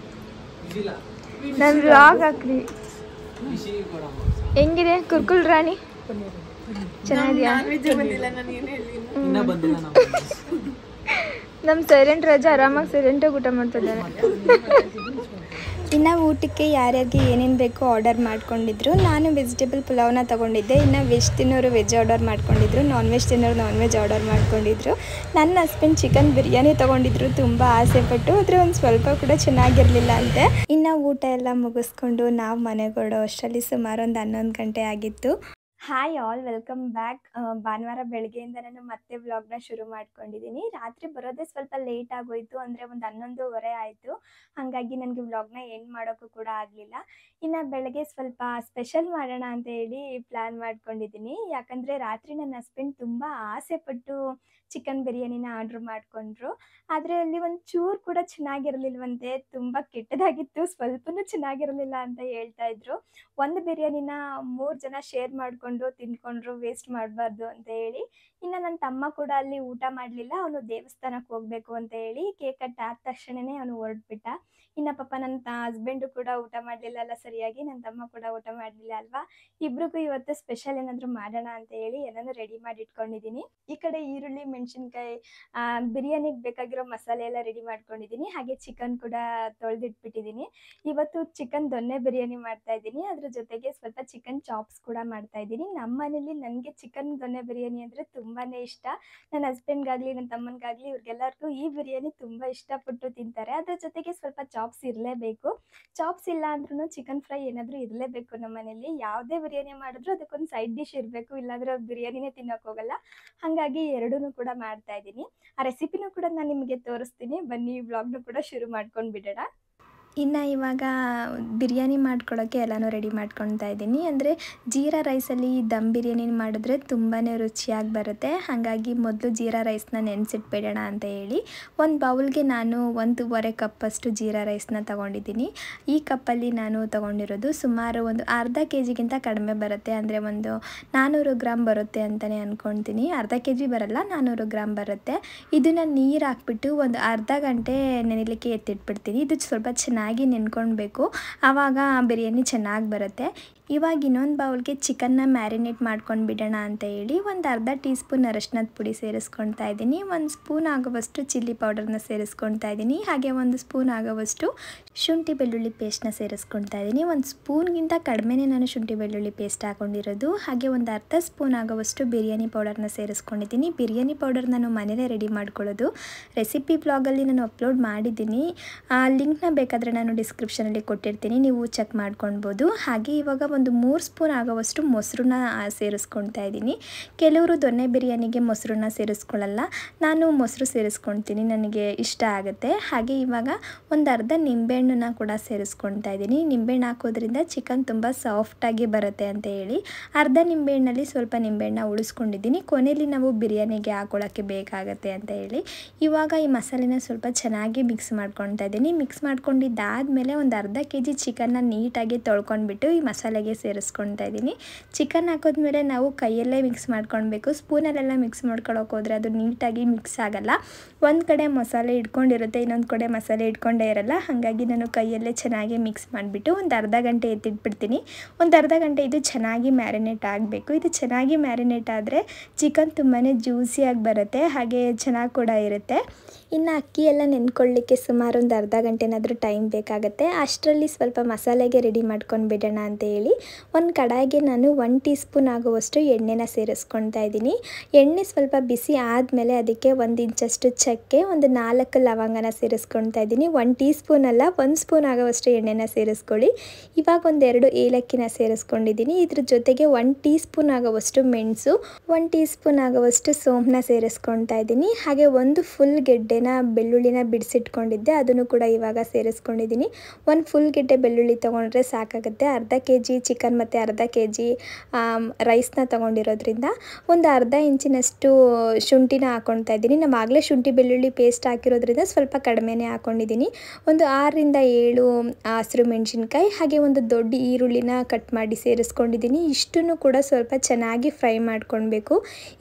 ನನ್ನ ವ್ಲಾಗ್ ಹಾಕ್ರಿ. ಹೆಂಗಿದೆ ಕುರ್ಕುಲ್ ರಾಣಿ? ಚೆನ್ನಾಗಿದೆಯಾ? ನಮ್ಮ ಸೈಲೆಂಟ್ ರಾಜ ಆರಾಮಾಗಿ ಸೈಲೆಂಟಾಗಿ ಊಟ ಮಾಡ್ತಿದ್ದಾರೆ. ಇನ್ನು ಊಟಕ್ಕೆ ಯಾರ್ಯಾರಿಗೆ ಏನೇನು ಬೇಕೋ ಆರ್ಡರ್ ಮಾಡ್ಕೊಂಡಿದ್ರು. ನಾನು ವೆಜಿಟೇಬಲ್ ಪುಲಾವ್ನ ತೊಗೊಂಡಿದ್ದೆ. ಇನ್ನು ವೆಜ್ ತಿನ್ನೋರು ವೆಜ್ ಆರ್ಡರ್ ಮಾಡ್ಕೊಂಡಿದ್ರು, ನಾನ್ ವೆಜ್ ತಿನ್ನೋರು ನಾನ್ ವೆಜ್ ಆರ್ಡರ್ ಮಾಡ್ಕೊಂಡಿದ್ರು. ನನ್ನ ಹಸ್ಬೆಂಡ್ ಚಿಕನ್ ಬಿರಿಯಾನಿ ತೊಗೊಂಡಿದ್ರು ತುಂಬ ಆಸೆಪಟ್ಟು. ಆದರೆ ಒಂದು ಸ್ವಲ್ಪ ಕೂಡ ಚೆನ್ನಾಗಿರಲಿಲ್ಲ ಅಂತೆ. ಇನ್ನು ಊಟ ಎಲ್ಲ ಮುಗಿಸ್ಕೊಂಡು ನಾವು ಮನೆಗೆ ಹೊರಡೋ ಅಷ್ಟರಲ್ಲಿ ಸುಮಾರು ಒಂದು 11 ಗಂಟೆ ಆಗಿತ್ತು. Hi all, welcome back. ಭಾನುವಾರ ಬೆಳಗ್ಗೆಯಿಂದ ನಾನು ಮತ್ತೆ ವ್ಲಾಗ್ನ ಶುರು ಮಾಡ್ಕೊಂಡಿದ್ದೀನಿ. ರಾತ್ರಿ ಬರೋದೇ ಸ್ವಲ್ಪ ಲೇಟ್ ಆಗೋಯಿತು, ಅಂದರೆ ಒಂದು 11:15 ಆಯಿತು. ಹಾಗಾಗಿ ನನಗೆ ವ್ಲಾಗ್ನ ಎಂಡ್ ಮಾಡೋಕ್ಕೂ ಕೂಡ ಆಗಲಿಲ್ಲ. ಇನ್ನು ಬೆಳಗ್ಗೆ ಸ್ವಲ್ಪ ಸ್ಪೆಷಲ್ ಮಾಡೋಣ ಅಂತ ಹೇಳಿ ಪ್ಲ್ಯಾನ್ ಮಾಡ್ಕೊಂಡಿದ್ದೀನಿ. ಯಾಕಂದರೆ ರಾತ್ರಿ ನನ್ನ ಹಸ್ಬೆಂಡ್ ತುಂಬ ಆಸೆಪಟ್ಟು ಚಿಕನ್ ಬಿರಿಯಾನಿನ ಆರ್ಡ್ರ್ ಮಾಡಿಕೊಂಡ್ರು. ಆದರೆ ಅಲ್ಲಿ ಒಂದು ಚೂರು ಕೂಡ ಚೆನ್ನಾಗಿರಲಿಲ್ವಂತೆ, ತುಂಬ ಕೆಟ್ಟದಾಗಿತ್ತು, ಸ್ವಲ್ಪನೂ ಚೆನ್ನಾಗಿರಲಿಲ್ಲ ಅಂತ ಹೇಳ್ತಾಯಿದ್ರು. ಒಂದು ಬಿರಿಯಾನಿನ 3 ಜನ ಶೇರ್ ಮಾಡಿಕೊಂಡು ತಿಂದ್ಕೊಂಡ್ರು, ವೇಸ್ಟ್ ಮಾಡಬಾರ್ದು ಅಂತ ಹೇಳಿ. ಇನ್ನು ನನ್ನ ತಮ್ಮ ಕೂಡ ಅಲ್ಲಿ ಊಟ ಮಾಡಲಿಲ್ಲ. ಅವನು ದೇವಸ್ಥಾನಕ್ಕೆ ಹೋಗಬೇಕು ಅಂತ ಹೇಳಿ ಕೇಕ್ ಕಟ್ ಆದ ತಕ್ಷಣವೇ ಅವನು ಹೊರಟ್ಬಿಟ್ಟ. ಇನ್ನು ಪಾಪ ನನ್ನ ಹಸ್ಬೆಂಡು ಕೂಡ ಊಟ ಮಾಡಲಿಲ್ಲ ಅಲ್ಲ ಸರಿಯಾಗಿ, ನನ್ನ ತಮ್ಮ ಕೂಡ ಊಟ ಮಾಡಲಿಲ್ಲ ಅಲ್ವಾ. ಇಬ್ರಿಗೂ ಇವತ್ತು ಸ್ಪೆಷಲ್ ಏನಾದರೂ ಮಾಡೋಣ ಅಂತ ಹೇಳಿ ಎಲ್ಲನೂ ರೆಡಿ ಮಾಡಿ ಇಟ್ಕೊಂಡಿದ್ದೀನಿ. ಈ ಕಡೆ ಈರುಳ್ಳಿ, ಮೆಣಸಿನ್ಕಾಯಿ, ಬಿರಿಯಾನಿಗೆ ಬೇಕಾಗಿರೋ ಮಸಾಲೆ ಎಲ್ಲ ರೆಡಿ ಮಾಡ್ಕೊಂಡಿದ್ದೀನಿ. ಹಾಗೆ ಚಿಕನ್ ಕೂಡ ತೊಳೆದಿಟ್ಬಿಟ್ಟಿದ್ದೀನಿ. ಇವತ್ತು ಚಿಕನ್ ದೊನ್ನೆ ಬಿರಿಯಾನಿ ಮಾಡ್ತಾಯಿದ್ದೀನಿ. ಅದ್ರ ಜೊತೆಗೆ ಸ್ವಲ್ಪ ಚಿಕನ್ ಚಾಪ್ಸ್ ಕೂಡ ಮಾಡ್ತಾಯಿದ್ದೀನಿ. ನಮ್ಮ ಮನೇಲಿ ನನಗೆ ಚಿಕನ್ ದೊನ್ನೆ ಬಿರಿಯಾನಿ ಅಂದರೆ ತುಂಬಾ ಇಷ್ಟ. ನನ್ನ ಹಸ್ಬೆಂಡ್ಗಾಗಲಿ ನನ್ನ ತಮ್ಮನಿಗಾಗಲಿ ಇವ್ರಿಗೆಲ್ಲರಿಗೂ ಈ ಬಿರಿಯಾನಿ ತುಂಬ ಇಷ್ಟಪಟ್ಟು ತಿಂತಾರೆ. ಅದ್ರ ಜೊತೆಗೆ ಸ್ವಲ್ಪ ಚಾಪ್ಸ್ ಇರಲೇಬೇಕು. ಚಾಪ್ಸ್ ಇಲ್ಲ ಅಂದ್ರೂ ಚಿಕನ್ ಫ್ರೈ ಏನಾದರೂ ಇರಲೇಬೇಕು ನಮ್ಮ ಮನೇಲಿ. ಯಾವುದೇ ಬಿರಿಯಾನಿ ಮಾಡಿದ್ರು ಅದಕ್ಕೊಂದು ಸೈಡ್ ಡಿಶ್ ಇರಬೇಕು, ಇಲ್ಲಾಂದರೆ ಅವ್ರು ಬಿರಿಯಾನಿನೇ ತಿನ್ನೋಕೆ ಹೋಗಲ್ಲ. ಹಾಗಾಗಿ ಎರಡೂ ಕೂಡ ಮಾಡ್ತಾಯಿದ್ದೀನಿ. ಆ ರೆಸಿಪಿನೂ ಕೂಡ ನಾನು ನಿಮಗೆ ತೋರಿಸ್ತೀನಿ. ಬನ್ನಿ ವ್ಲಾಗ್ನೂ ಕೂಡ ಶುರು ಮಾಡ್ಕೊಂಡು ಬಿಡೋಣ. ಇನ್ನು ಇವಾಗ ಬಿರಿಯಾನಿ ಮಾಡ್ಕೊಳ್ಳೋಕ್ಕೆ ಎಲ್ಲನೂ ರೆಡಿ ಮಾಡ್ಕೊಳ್ತಾ ಇದ್ದೀನಿ. ಅಂದರೆ ಜೀರಾ ರೈಸಲ್ಲಿ ದಮ್ ಬಿರಿಯಾನಿ ಮಾಡಿದ್ರೆ ತುಂಬಾ ರುಚಿಯಾಗಿ ಬರುತ್ತೆ. ಹಾಗಾಗಿ ಮೊದಲು ಜೀರಾ ರೈಸ್ನ ನೆನೆಸಿಟ್ಬಿಡೋಣ ಅಂತ ಹೇಳಿ ಒಂದು ಬೌಲ್ಗೆ ನಾನು 1.5 ಕಪ್ಪಷ್ಟು ಜೀರಾ ರೈಸ್ನ ತೊಗೊಂಡಿದ್ದೀನಿ. ಈ ಕಪ್ಪಲ್ಲಿ ನಾನು ತೊಗೊಂಡಿರೋದು ಸುಮಾರು ಒಂದು ಅರ್ಧ ಕೆ ಜಿಗಿಂತ ಕಡಿಮೆ ಬರುತ್ತೆ. ಅಂದರೆ ಒಂದು 400 ಗ್ರಾಮ್ ಬರುತ್ತೆ ಅಂತಲೇ ಅಂದ್ಕೊಳ್ತೀನಿ. ಅರ್ಧ ಕೆ ಜಿ ಬರಲ್ಲ, 400 ಗ್ರಾಮ್ ಬರುತ್ತೆ. ಇದನ್ನು ನೀರು ಹಾಕ್ಬಿಟ್ಟು ಒಂದು ಅರ್ಧ ಗಂಟೆ ನೆನೆಲಿಕ್ಕೆ ಎತ್ತಿಟ್ಬಿಡ್ತೀನಿ. ಇದು ಸ್ವಲ್ಪ ಚೆನ್ನಾಗಿ ನೆನ್ಕೊಳ್ಬೇಕು, ಆವಾಗ ಬಿರಿಯಾನಿ ಚೆನ್ನಾಗಿ ಬರುತ್ತೆ. ಇವಾಗ ಇನ್ನೊಂದು ಬೌಲ್ಗೆ ಚಿಕನ್ನ ಮ್ಯಾರಿನೇಟ್ ಮಾಡ್ಕೊಂಡು ಬಿಡೋಣ ಅಂತ ಹೇಳಿ ಒಂದು ಅರ್ಧ ಟೀ ಸ್ಪೂನ್ ಅರಶಿನದ ಪುಡಿ ಸೇರಿಸ್ಕೊಳ್ತಾ ಇದ್ದೀನಿ. 1 ಸ್ಪೂನ್ ಆಗುವಷ್ಟು ಚಿಲ್ಲಿ ಪೌಡರ್ನ ಸೇರಿಸ್ಕೊಳ್ತಾ ಇದ್ದೀನಿ. ಹಾಗೆ 1 ಸ್ಪೂನ್ ಆಗುವಷ್ಟು ಶುಂಠಿ ಬೆಳ್ಳುಳ್ಳಿ ಪೇಸ್ಟ್ನ ಸೇರಿಸ್ಕೊಳ್ತಾ ಇದ್ದೀನಿ. 1 ಸ್ಪೂನ್ಗಿಂತ ಕಡಿಮೆನೇ ನಾನು ಶುಂಠಿ ಬೆಳ್ಳುಳ್ಳಿ ಪೇಸ್ಟ್ ಹಾಕೊಂಡಿರೋದು. ಹಾಗೆ ಒಂದು ಅರ್ಧ ಸ್ಪೂನ್ ಆಗುವಷ್ಟು ಬಿರಿಯಾನಿ ಪೌಡರ್ನ ಸೇರಿಸ್ಕೊಂಡಿದ್ದೀನಿ. ಬಿರಿಯಾನಿ ಪೌಡರ್ ನಾನು ಮನೇಲೇ ರೆಡಿ ಮಾಡ್ಕೊಳ್ಳೋದು. ರೆಸಿಪಿ ಬ್ಲಾಗಲ್ಲಿ ನಾನು ಅಪ್ಲೋಡ್ ಮಾಡಿದ್ದೀನಿ, ಆ ಲಿಂಕ್ನ ಬೇಕಾದರೆ ನಾನು ಡಿಸ್ಕ್ರಿಪ್ಷನಲ್ಲಿ ಕೊಟ್ಟಿರ್ತೀನಿ, ನೀವು ಚೆಕ್ ಮಾಡ್ಕೊಳ್ಬೋದು. ಹಾಗೆ ಇವಾಗ ಒಂದು 3 ಸ್ಪೂನ್ ಆಗೋವಷ್ಟು ಮೊಸರನ್ನ ಸೇರಿಸ್ಕೊಳ್ತಾ ಇದ್ದೀನಿ. ಕೆಲವರು ದೊನ್ನೆ ಬಿರಿಯಾನಿಗೆ ಮೊಸರನ್ನ ಸೇರಿಸ್ಕೊಳ್ಳಲ್ಲ, ನಾನು ಮೊಸರು ಸೇರಿಸ್ಕೊಳ್ತೀನಿ, ನನಗೆ ಇಷ್ಟ ಆಗುತ್ತೆ. ಹಾಗೆ ಇವಾಗ ಒಂದು ಅರ್ಧ ನಿಂಬೆಹಣ್ಣನ್ನ ಕೂಡ ಸೇರಿಸ್ಕೊಳ್ತಾ ಇದ್ದೀನಿ. ನಿಂಬೆಹಣ್ಣು ಹಾಕೋದ್ರಿಂದ ಚಿಕನ್ ತುಂಬ ಸಾಫ್ಟಾಗಿ ಬರುತ್ತೆ ಅಂತ ಹೇಳಿ ಅರ್ಧ ನಿಂಬೆಹಣ್ಣಲ್ಲಿ ಸ್ವಲ್ಪ ನಿಂಬೆಹಣ್ಣ ಉಳಿಸ್ಕೊಂಡಿದ್ದೀನಿ. ಕೊನೆಯಲ್ಲಿ ನಾವು ಬಿರಿಯಾನಿಗೆ ಹಾಕೊಳ್ಳೋಕ್ಕೆ ಬೇಕಾಗತ್ತೆ ಅಂತ ಹೇಳಿ ಇವಾಗ ಈ ಮಸಾಲೆನ ಸ್ವಲ್ಪ ಚೆನ್ನಾಗಿ ಮಿಕ್ಸ್ ಮಾಡ್ಕೊಳ್ತಾ ಇದ್ದೀನಿ. ಮಿಕ್ಸ್ ಮಾಡ್ಕೊಂಡಿದ್ದಾದಮೇಲೆ ಒಂದು ಅರ್ಧ ಕೆ ಜಿ ಚಿಕನ್ನ ನೀಟಾಗಿ ತೊಳ್ಕೊಂಡ್ಬಿಟ್ಟು ಈ ಮಸಾಲೆಗೆ ಸೇರಿಸ್ಕೊಳ್ತಾ ಇದ್ದೀನಿ. ಚಿಕನ್ ಹಾಕೋದ್ಮೇಲೆ ನಾವು ಕೈಯಲ್ಲೇ ಮಿಕ್ಸ್ ಮಾಡ್ಕೊಳ್ಬೇಕು. ಸ್ಪೂನಲ್ಲೆಲ್ಲ ಮಿಕ್ಸ್ ಮಾಡ್ಕೊಳ್ಳೋಕೆ ಹೋದರೆ ಅದು ನೀಟಾಗಿ ಮಿಕ್ಸ್ ಆಗಲ್ಲ. ಒಂದು ಕಡೆ ಮಸಾಲೆ ಇಟ್ಕೊಂಡಿರುತ್ತೆ, ಇನ್ನೊಂದು ಕಡೆ ಮಸಾಲೆ ಇಟ್ಕೊಂಡೇ ಇರಲ್ಲ. ಹಾಗಾಗಿ ನಾನು ಕೈಯಲ್ಲೇ ಚೆನ್ನಾಗಿ ಮಿಕ್ಸ್ ಮಾಡಿಬಿಟ್ಟು ಒಂದು ಅರ್ಧ ಗಂಟೆ ಎತ್ತಿಟ್ಬಿಡ್ತೀನಿ. ಒಂದು ಅರ್ಧ ಗಂಟೆ ಇದು ಚೆನ್ನಾಗಿ ಮ್ಯಾರಿನೇಟ್ ಆಗಬೇಕು. ಇದು ಚೆನ್ನಾಗಿ ಮ್ಯಾರಿನೇಟ್ ಆದರೆ ಚಿಕನ್ ತುಂಬಾ ಜ್ಯೂಸಿಯಾಗಿ ಬರುತ್ತೆ, ಹಾಗೆ ಚೆನ್ನಾಗಿ ಕೂಡ ಇರುತ್ತೆ. ಇನ್ನು ಅಕ್ಕಿ ಎಲ್ಲ ನೆನ್ಕೊಳ್ಳಿಕ್ಕೆ ಸುಮಾರು ಒಂದು ಅರ್ಧ ಗಂಟೆನಾದರೂ ಟೈಮ್ ಬೇಕಾಗುತ್ತೆ. ಅಷ್ಟರಲ್ಲಿ ಸ್ವಲ್ಪ ಮಸಾಲೆಗೆ ರೆಡಿ ಮಾಡ್ಕೊಂಡು ಬಿಡೋಣ ಅಂತ ಹೇಳಿ ಒಂದು ಕಡಾಯಿಗೆ ನಾನು 1 ಟೀ ಸ್ಪೂನ್ ಆಗುವಷ್ಟು ಎಣ್ಣೆನ ಸೇರಿಸ್ಕೊಳ್ತಾ ಇದ್ದೀನಿ. ಎಣ್ಣೆ ಸ್ವಲ್ಪ ಬಿಸಿ ಆದಮೇಲೆ ಅದಕ್ಕೆ 1 ಇಂಚಷ್ಟು ಚಕ್ಕೆ, ಒಂದು 4 ಲವಂಗನ ಸೇರಿಸ್ಕೊಳ್ತಾ ಇದ್ದೀನಿ. 1 ಟೀ ಸ್ಪೂನ್ ಅಲ್ಲ, 1 ಸ್ಪೂನ್ ಆಗುವಷ್ಟು ಎಣ್ಣೆನ ಸೇರಿಸ್ಕೊಳ್ಳಿ. ಇವಾಗ 1-2 ಏಲಕ್ಕಿನ ಸೇರಿಸ್ಕೊಂಡಿದ್ದೀನಿ. ಇದ್ರ ಜೊತೆಗೆ 1 ಟೀ ಸ್ಪೂನ್ ಆಗುವಷ್ಟು ಮೆಣಸು, 1 ಟೀ ಸ್ಪೂನ್ ಆಗುವಷ್ಟು ಸೋಂಪನ್ನ ಸೇರಿಸ್ಕೊಳ್ತಾ ಇದ್ದೀನಿ. ಹಾಗೆ ಒಂದು ಫುಲ್ ಗೆಡ್ಡೆನ ಬೆಳ್ಳುಳ್ಳಿನ ಬಿಡಿಸಿಟ್ಕೊಂಡಿದ್ದೆ, ಅದನ್ನು ಕೂಡ ಇವಾಗ ಸೇರಿಸ್ಕೊಂಡಿದ್ದೀನಿ. 1 ಫುಲ್ ಗೆಡ್ಡೆ ಬೆಳ್ಳುಳ್ಳಿ ತೊಗೊಂಡ್ರೆ ಸಾಕಾಗುತ್ತೆ. ಅರ್ಧ ಕೆ ಜಿ ಚಿಕನ್ ಮತ್ತು ಅರ್ಧ ಕೆ ಜಿ ರೈಸ್ನ ತೊಗೊಂಡಿರೋದ್ರಿಂದ ಒಂದು ಅರ್ಧ ಇಂಚಿನಷ್ಟು ಶುಂಠಿನ ಹಾಕ್ಕೊಳ್ತಾ ಇದ್ದೀನಿ. ನಾವು ಆಗಲೇ ಶುಂಠಿ ಬೆಳ್ಳುಳ್ಳಿ ಪೇಸ್ಟ್ ಹಾಕಿರೋದ್ರಿಂದ ಸ್ವಲ್ಪ ಕಡಿಮೆನೇ ಹಾಕ್ಕೊಂಡಿದ್ದೀನಿ. ಒಂದು 6-7 ಹಸಿರು ಮೆಣಸಿನ್ಕಾಯಿ, ಹಾಗೆ ಒಂದು ದೊಡ್ಡ ಈರುಳ್ಳಿನ ಕಟ್ ಮಾಡಿ ಸೇರಿಸ್ಕೊಂಡಿದ್ದೀನಿ. ಇಷ್ಟನ್ನು ಕೂಡ ಸ್ವಲ್ಪ ಚೆನ್ನಾಗಿ ಫ್ರೈ ಮಾಡ್ಕೊಳ್ಬೇಕು.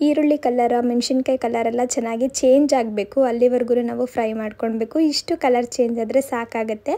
ಈರುಳ್ಳಿ ಕಲರ್, ಮೆಣಸಿನ್ಕಾಯಿ ಕಲರೆಲ್ಲ ಚೆನ್ನಾಗಿ ಚೇಂಜ್ ಆಗಬೇಕು, ಅಲ್ಲಿವರೆಗೂ ನಾವು ಫ್ರೈ ಮಾಡ್ಕೊಳ್ಬೇಕು. ಇಷ್ಟು ಕಲರ್ ಚೇಂಜ್ ಆದರೆ ಸಾಕಾಗುತ್ತೆ.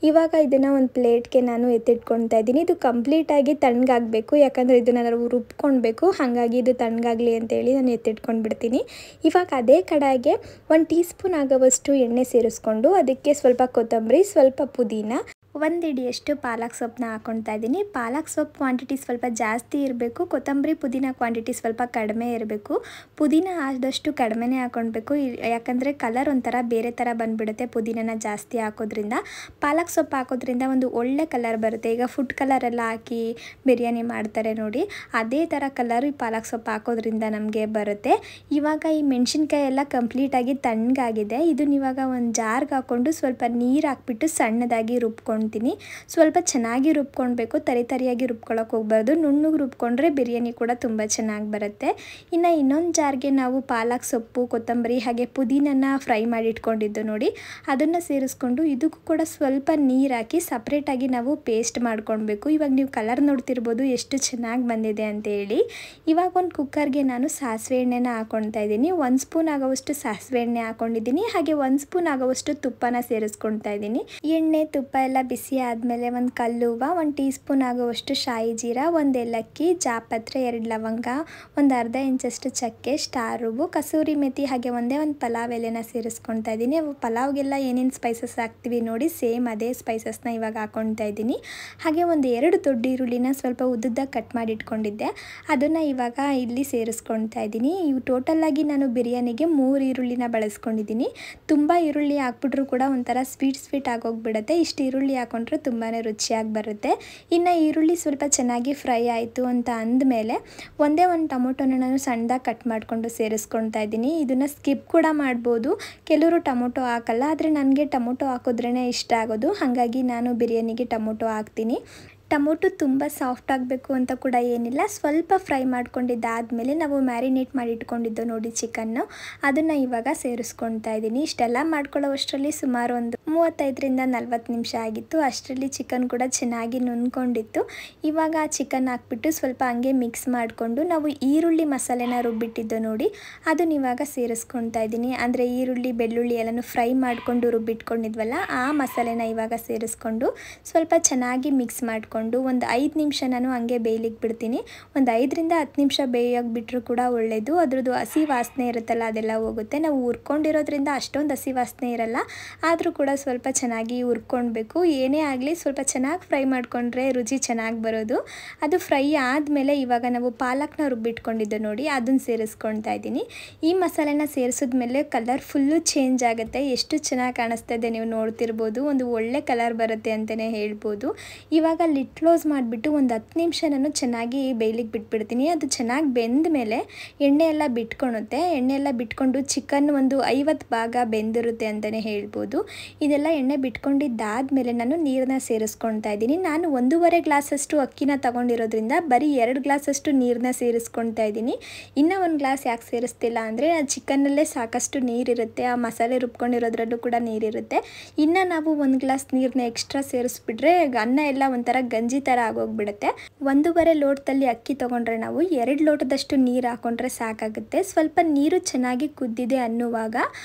ಇವಾಗ ಇದನ್ನು ಒಂದು ಪ್ಲೇಟ್ಗೆ ನಾನು ಎತ್ತಿಟ್ಕೊಳ್ತಾ ಇದ್ದೀನಿ. ಇದು ಕಂಪ್ಲೀಟಾಗಿ ತಣ್ಣಗಾಗಬೇಕು, ಯಾಕಂದರೆ ಇದನ್ನು ನಾವು ರುಬ್ಕೊಳ್ಬೇಕು. ಹಾಗಾಗಿ ಇದು ತಣ್ಣಗಾಗಲಿ ಅಂತೇಳಿ ನಾನು ಎತ್ತಿಟ್ಕೊಂಡು ಬಿಡ್ತೀನಿ. ಇವಾಗ ಅದೇ ಕಡಾಯಿಗೆ 1 ಟೀ ಸ್ಪೂನ್ ಆಗುವಷ್ಟು ಎಣ್ಣೆ ಸೇರಿಸ್ಕೊಂಡು ಅದಕ್ಕೆ ಸ್ವಲ್ಪ ಕೊತ್ತಂಬರಿ, ಸ್ವಲ್ಪ ಪುದೀನ, 1 ಹಿಡಿಯಷ್ಟು ಪಾಲಕ್ ಸೊಪ್ಪನ್ನ ಹಾಕ್ಕೊಳ್ತಾ ಇದ್ದೀನಿ. ಪಾಲಕ್ ಸೊಪ್ಪು ಕ್ವಾಂಟಿಟಿ ಸ್ವಲ್ಪ ಜಾಸ್ತಿ ಇರಬೇಕು, ಕೊತ್ತಂಬರಿ ಪುದೀನ ಕ್ವಾಂಟಿಟಿ ಸ್ವಲ್ಪ ಕಡಿಮೆ ಇರಬೇಕು. ಪುದೀನ ಆದಷ್ಟು ಕಡಿಮೆನೇ ಹಾಕ್ಕೊಳ್ಬೇಕು, ಯಾಕಂದರೆ ಕಲರ್ ಒಂಥರ ಬೇರೆ ಥರ ಬಂದುಬಿಡುತ್ತೆ ಪುದೀನನ ಜಾಸ್ತಿ ಹಾಕೋದ್ರಿಂದ. ಪಾಲಕ್ ಸೊಪ್ಪು ಹಾಕೋದ್ರಿಂದ ಒಂದು ಒಳ್ಳೆ ಕಲರ್ ಬರುತ್ತೆ. ಈಗ ಫುಡ್ ಕಲರೆಲ್ಲ ಹಾಕಿ ಬಿರಿಯಾನಿ ಮಾಡ್ತಾರೆ ನೋಡಿ, ಅದೇ ಥರ ಕಲರು ಈ ಪಾಲಕ್ ಸೊಪ್ಪು ಹಾಕೋದ್ರಿಂದ ನಮಗೆ ಬರುತ್ತೆ. ಇವಾಗ ಈ ಮೆಣಸಿನ್ಕಾಯಿ ಎಲ್ಲ ಕಂಪ್ಲೀಟಾಗಿ ತಣ್ಣಗಾಗಿದೆ. ಇದನ್ನ ಇವಾಗ ಒಂದು ಜಾರ್ಗೆ ಹಾಕ್ಕೊಂಡು ಸ್ವಲ್ಪ ನೀರು ಹಾಕ್ಬಿಟ್ಟು ಸಣ್ಣದಾಗಿ ರುಬ್ಕೊಂಡು ಸ್ವಲ್ಪ ಚೆನ್ನಾಗಿ ರುಬ್ಕೊಳ್ಬೇಕು, ತರಿಯಾಗಿ ರುಬ್ಕೊಳ್ಳೋಕೆ ಹೋಗ್ಬಾರ್ದು. ನುಣ್ಣಗೆ ರುಬ್ಕೊಂಡ್ರೆ ಬಿರಿಯಾನಿ ಕೂಡ ತುಂಬ ಚೆನ್ನಾಗಿ ಬರುತ್ತೆ. ಇನ್ನು ಇನ್ನೊಂದು ಜಾರ್ಗೆ ನಾವು ಪಾಲಕ್ ಸೊಪ್ಪು, ಕೊತ್ತಂಬರಿ ಹಾಗೆ ಪುದೀನನ್ನ ಫ್ರೈ ಮಾಡಿ ಇಟ್ಕೊಂಡಿದ್ದು ನೋಡಿ, ಅದನ್ನು ಸೇರಿಸ್ಕೊಂಡು ಇದಕ್ಕೂ ಕೂಡ ಸ್ವಲ್ಪ ನೀರು ಹಾಕಿ ಸಪ್ರೇಟಾಗಿ ನಾವು ಪೇಸ್ಟ್ ಮಾಡ್ಕೊಳ್ಬೇಕು. ಇವಾಗ ನೀವು ಕಲರ್ ನೋಡ್ತಿರ್ಬೋದು ಎಷ್ಟು ಚೆನ್ನಾಗಿ ಬಂದಿದೆ ಅಂತೇಳಿ. ಇವಾಗ ಒಂದು ಕುಕ್ಕರ್ಗೆ ನಾನು ಸಾಸಿವೆ ಎಣ್ಣೆನ ಹಾಕ್ಕೊಳ್ತಾ ಇದ್ದೀನಿ. 1 ಸ್ಪೂನ್ ಆಗೋವಷ್ಟು ಸಾಸಿವೆ ಎಣ್ಣೆ ಹಾಕ್ಕೊಂಡಿದ್ದೀನಿ. ಹಾಗೆ 1 ಸ್ಪೂನ್ ಆಗೋವಷ್ಟು ತುಪ್ಪನ ಸೇರಿಸ್ಕೊಳ್ತಾ ಇದ್ದೀನಿ. ಎಣ್ಣೆ ತುಪ್ಪ ಎಲ್ಲ ಬಿಸಿ ಆದಮೇಲೆ ಒಂದು ಕಲ್ಲುವ, 1 ಟೀ ಸ್ಪೂನ್ ಆಗುವಷ್ಟು ಶಾಯಿ ಜೀರಾ, 1 ಏಲಕ್ಕಿ, ಜಾಪತ್ರೆ, 2 ಲವಂಗ, ಒಂದು ಅರ್ಧ ಇಂಚಷ್ಟು ಚಕ್ಕೆ, ಸ್ಟಾರ್ ಹೂವು, ಕಸೂರಿ ಮೆಥಿ, ಹಾಗೆ ಒಂದೇ ಒಂದು ಪಲಾವ್ ಎಲೆನ ಸೇರಿಸ್ಕೊಳ್ತಾ ಇದ್ದೀನಿ. ಪಲಾವ್ಗೆಲ್ಲ ಏನೇನು ಸ್ಪೈಸಸ್ ಹಾಕ್ತೀವಿ ನೋಡಿ, ಸೇಮ್ ಅದೇ ಸ್ಪೈಸಸ್ನ ಇವಾಗ ಹಾಕ್ಕೊಳ್ತಾ ಇದ್ದೀನಿ. ಹಾಗೆ ಒಂದು 2 ದೊಡ್ಡ ಈರುಳ್ಳಿನ ಸ್ವಲ್ಪ ಉದ್ದುದ್ದಾಗಿ ಕಟ್ ಮಾಡಿ ಇಟ್ಕೊಂಡಿದ್ದೆ, ಅದನ್ನು ಇವಾಗ ಇಲ್ಲಿ ಸೇರಿಸ್ಕೊಳ್ತಾ ಇದ್ದೀನಿ. ಇವು ಟೋಟಲಾಗಿ ನಾನು ಬಿರಿಯಾನಿಗೆ 3 ಈರುಳ್ಳಿನ ಬಳಸ್ಕೊಂಡಿದ್ದೀನಿ. ತುಂಬ ಈರುಳ್ಳಿ ಹಾಕ್ಬಿಟ್ರೂ ಕೂಡ ಒಂಥರ ಸ್ವೀಟ್ ಆಗೋಗ್ಬಿಡುತ್ತೆ. ಇಷ್ಟು ಈರುಳ್ಳಿ ಹಾಕೊಂಡ್ರೆ ತುಂಬಾ ರುಚಿಯಾಗಿ ಬರುತ್ತೆ. ಇನ್ನು ಈರುಳ್ಳಿ ಸ್ವಲ್ಪ ಚೆನ್ನಾಗಿ ಫ್ರೈ ಆಯಿತು ಅಂತ ಅಂದಮೇಲೆ ಒಂದೇ ಒಂದು ಟೊಮೊಟೊನ ನಾನು ಸಣ್ಣದಾಗಿ ಕಟ್ ಮಾಡಿಕೊಂಡು ಸೇರಿಸ್ಕೊಳ್ತಾ ಇದ್ದೀನಿ. ಇದನ್ನು ಸ್ಕಿಪ್ ಕೂಡ ಮಾಡ್ಬೋದು, ಕೆಲವರು ಟೊಮೊಟೊ ಹಾಕಲ್ಲ, ಆದರೆ ನನಗೆ ಟೊಮೊಟೊ ಹಾಕಿದ್ರೇ ಇಷ್ಟ ಆಗೋದು, ಹಾಗಾಗಿ ನಾನು ಬಿರಿಯಾನಿಗೆ ಟೊಮೊಟೊ ಹಾಕ್ತೀನಿ. ಟೊಮೊಟೊ ತುಂಬ ಸಾಫ್ಟ್ ಆಗಬೇಕು ಅಂತ ಕೂಡ ಏನಿಲ್ಲ, ಸ್ವಲ್ಪ ಫ್ರೈ ಮಾಡ್ಕೊಂಡಿದ್ದಾದಮೇಲೆ ನಾವು ಮ್ಯಾರಿನೇಟ್ ಮಾಡಿ ಇಟ್ಕೊಂಡಿದ್ದು ನೋಡಿ ಚಿಕನ್ನು, ಅದನ್ನು ಇವಾಗ ಸೇರಿಸ್ಕೊಳ್ತಾ ಇದ್ದೀನಿ. ಇಷ್ಟೆಲ್ಲ ಮಾಡ್ಕೊಳ್ಳೋ ಅಷ್ಟರಲ್ಲಿ ಸುಮಾರು ಒಂದು 35-40 ನಿಮಿಷ ಆಗಿತ್ತು. ಅಷ್ಟರಲ್ಲಿ ಚಿಕನ್ ಕೂಡ ಚೆನ್ನಾಗಿ ನುಣ್ಕೊಂಡಿತ್ತು. ಇವಾಗ ಆ ಚಿಕನ್ ಹಾಕ್ಬಿಟ್ಟು ಸ್ವಲ್ಪ ಹಂಗೆ ಮಿಕ್ಸ್ ಮಾಡಿಕೊಂಡು ನಾವು ಈರುಳ್ಳಿ ಮಸಾಲೆನ ರುಬ್ಬಿಟ್ಟಿದ್ದು ನೋಡಿ ಅದನ್ನ ಇವಾಗ ಸೇರಿಸ್ಕೊಳ್ತಾ ಇದ್ದೀನಿ. ಅಂದರೆ ಈರುಳ್ಳಿ ಬೆಳ್ಳುಳ್ಳಿ ಎಲ್ಲನೂ ಫ್ರೈ ಮಾಡಿಕೊಂಡು ರುಬ್ಬಿಟ್ಕೊಂಡಿದ್ವಲ್ಲ ಆ ಮಸಾಲೆನ ಇವಾಗ ಸೇರಿಸ್ಕೊಂಡು ಸ್ವಲ್ಪ ಚೆನ್ನಾಗಿ ಮಿಕ್ಸ್ ಮಾಡಿಕೊಂಡು ಒಂದು 5 ನಿಮಿಷ ನಾನು ಹಂಗೆ ಬೇಯಲಿಕ್ಕೆ ಬಿಡ್ತೀನಿ. ಒಂದು 5-10 ನಿಮಿಷ ಬೇಯೋಕೆ ಬಿಟ್ಟರು ಕೂಡ ಒಳ್ಳೆಯದು. ಅದ್ರದ್ದು ಹಸಿ ವಾಸನೆ ಇರುತ್ತಲ್ಲ ಅದೆಲ್ಲ ಹೋಗುತ್ತೆ. ನಾವು ಹುರ್ಕೊಂಡಿರೋದ್ರಿಂದ ಅಷ್ಟೊಂದು ಹಸಿ ವಾಸನೆ ಇರಲ್ಲ, ಆದರೂ ಕೂಡ ಸ್ವಲ್ಪ ಚೆನ್ನಾಗಿ ಹುರ್ಕೊಳ್ಬೇಕು. ಏನೇ ಆಗಲಿ ಸ್ವಲ್ಪ ಚೆನ್ನಾಗಿ ಫ್ರೈ ಮಾಡಿಕೊಂಡ್ರೆ ರುಚಿ ಚೆನ್ನಾಗಿ ಬರೋದು. ಅದು ಫ್ರೈ ಆದಮೇಲೆ ಇವಾಗ ನಾವು ಪಾಲಕ್ನ ರುಬ್ಬಿಟ್ಕೊಂಡಿದ್ದು ನೋಡಿ ಅದನ್ನು ಸೇರಿಸ್ಕೊಳ್ತಾ ಇದ್ದೀನಿ. ಈ ಮಸಾಲೆನ ಸೇರಿಸಿದ್ಮೇಲೆ ಕಲರ್ ಫುಲ್ಲು ಚೇಂಜ್ ಆಗುತ್ತೆ. ಎಷ್ಟು ಚೆನ್ನಾಗಿ ಕಾಣಿಸ್ತಾ ಇದೆ ನೀವು ನೋಡ್ತಿರ್ಬೋದು, ಒಂದು ಒಳ್ಳೆ ಕಲರ್ ಬರುತ್ತೆ ಅಂತಲೇ ಹೇಳ್ಬೋದು. ಇವಾಗ ಲಿಡ್ ಕ್ಲೋಸ್ ಮಾಡಿಬಿಟ್ಟು ಒಂದು 10 ನಿಮಿಷ ನಾನು ಚೆನ್ನಾಗಿ ಬೇಯಲಿಕ್ಕೆ ಬಿಟ್ಬಿಡ್ತೀನಿ. ಅದು ಚೆನ್ನಾಗಿ ಬೆಂದ ಮೇಲೆ ಎಣ್ಣೆ ಎಲ್ಲ ಬಿಟ್ಕೊಳುತ್ತೆ. ಎಣ್ಣೆ ಎಲ್ಲ ಬಿಟ್ಕೊಂಡು ಚಿಕನ್ ಒಂದು 50 ಭಾಗ ಬೆಂದಿರುತ್ತೆ ಅಂತಲೇ ಹೇಳ್ಬೋದು. ಇದೆಲ್ಲ ಎಣ್ಣೆ ಬಿಟ್ಕೊಂಡಿದ್ದಾದಮೇಲೆ ನಾನು ನೀರನ್ನ ಸೇರಿಸ್ಕೊಳ್ತಾ ಇದ್ದೀನಿ. ನಾನು 1.5 ಗ್ಲಾಸಷ್ಟು ಅಕ್ಕಿನ ತೊಗೊಂಡಿರೋದ್ರಿಂದ ಬರೀ 2 ಗ್ಲಾಸಷ್ಟು ನೀರನ್ನ ಸೇರಿಸ್ಕೊಳ್ತಾ ಇದ್ದೀನಿ. ಇನ್ನೂ 1 ಗ್ಲಾಸ್ ಯಾಕೆ ಸೇರಿಸ್ತಿಲ್ಲ ಅಂದರೆ ಆ ಚಿಕನ್ನಲ್ಲೇ ಸಾಕಷ್ಟು ನೀರಿರುತ್ತೆ, ಆ ಮಸಾಲೆ ರುಬ್ಕೊಂಡಿರೋದ್ರಲ್ಲೂ ಕೂಡ ನೀರಿರುತ್ತೆ. ಇನ್ನು ನಾವು 1 ಗ್ಲಾಸ್ ನೀರನ್ನ ಎಕ್ಸ್ಟ್ರಾ ಸೇರಿಸ್ಬಿಟ್ರೆ ಅನ್ನ ಎಲ್ಲ ಒಂಥರ ಗಂಜಿ ಥರ ಆಗೋಗ್ಬಿಡುತ್ತೆ. 1.5 ಲೋಟದಲ್ಲಿ ಅಕ್ಕಿ ತೊಗೊಂಡ್ರೆ ನಾವು 2 ಲೋಟದಷ್ಟು ನೀರು ಹಾಕೊಂಡ್ರೆ ಸಾಕಾಗುತ್ತೆ. ಸ್ವಲ್ಪ ನೀರು ಚೆನ್ನಾಗಿ ಕುದ್ದಿದೆ ಅನ್ನುವಾಗ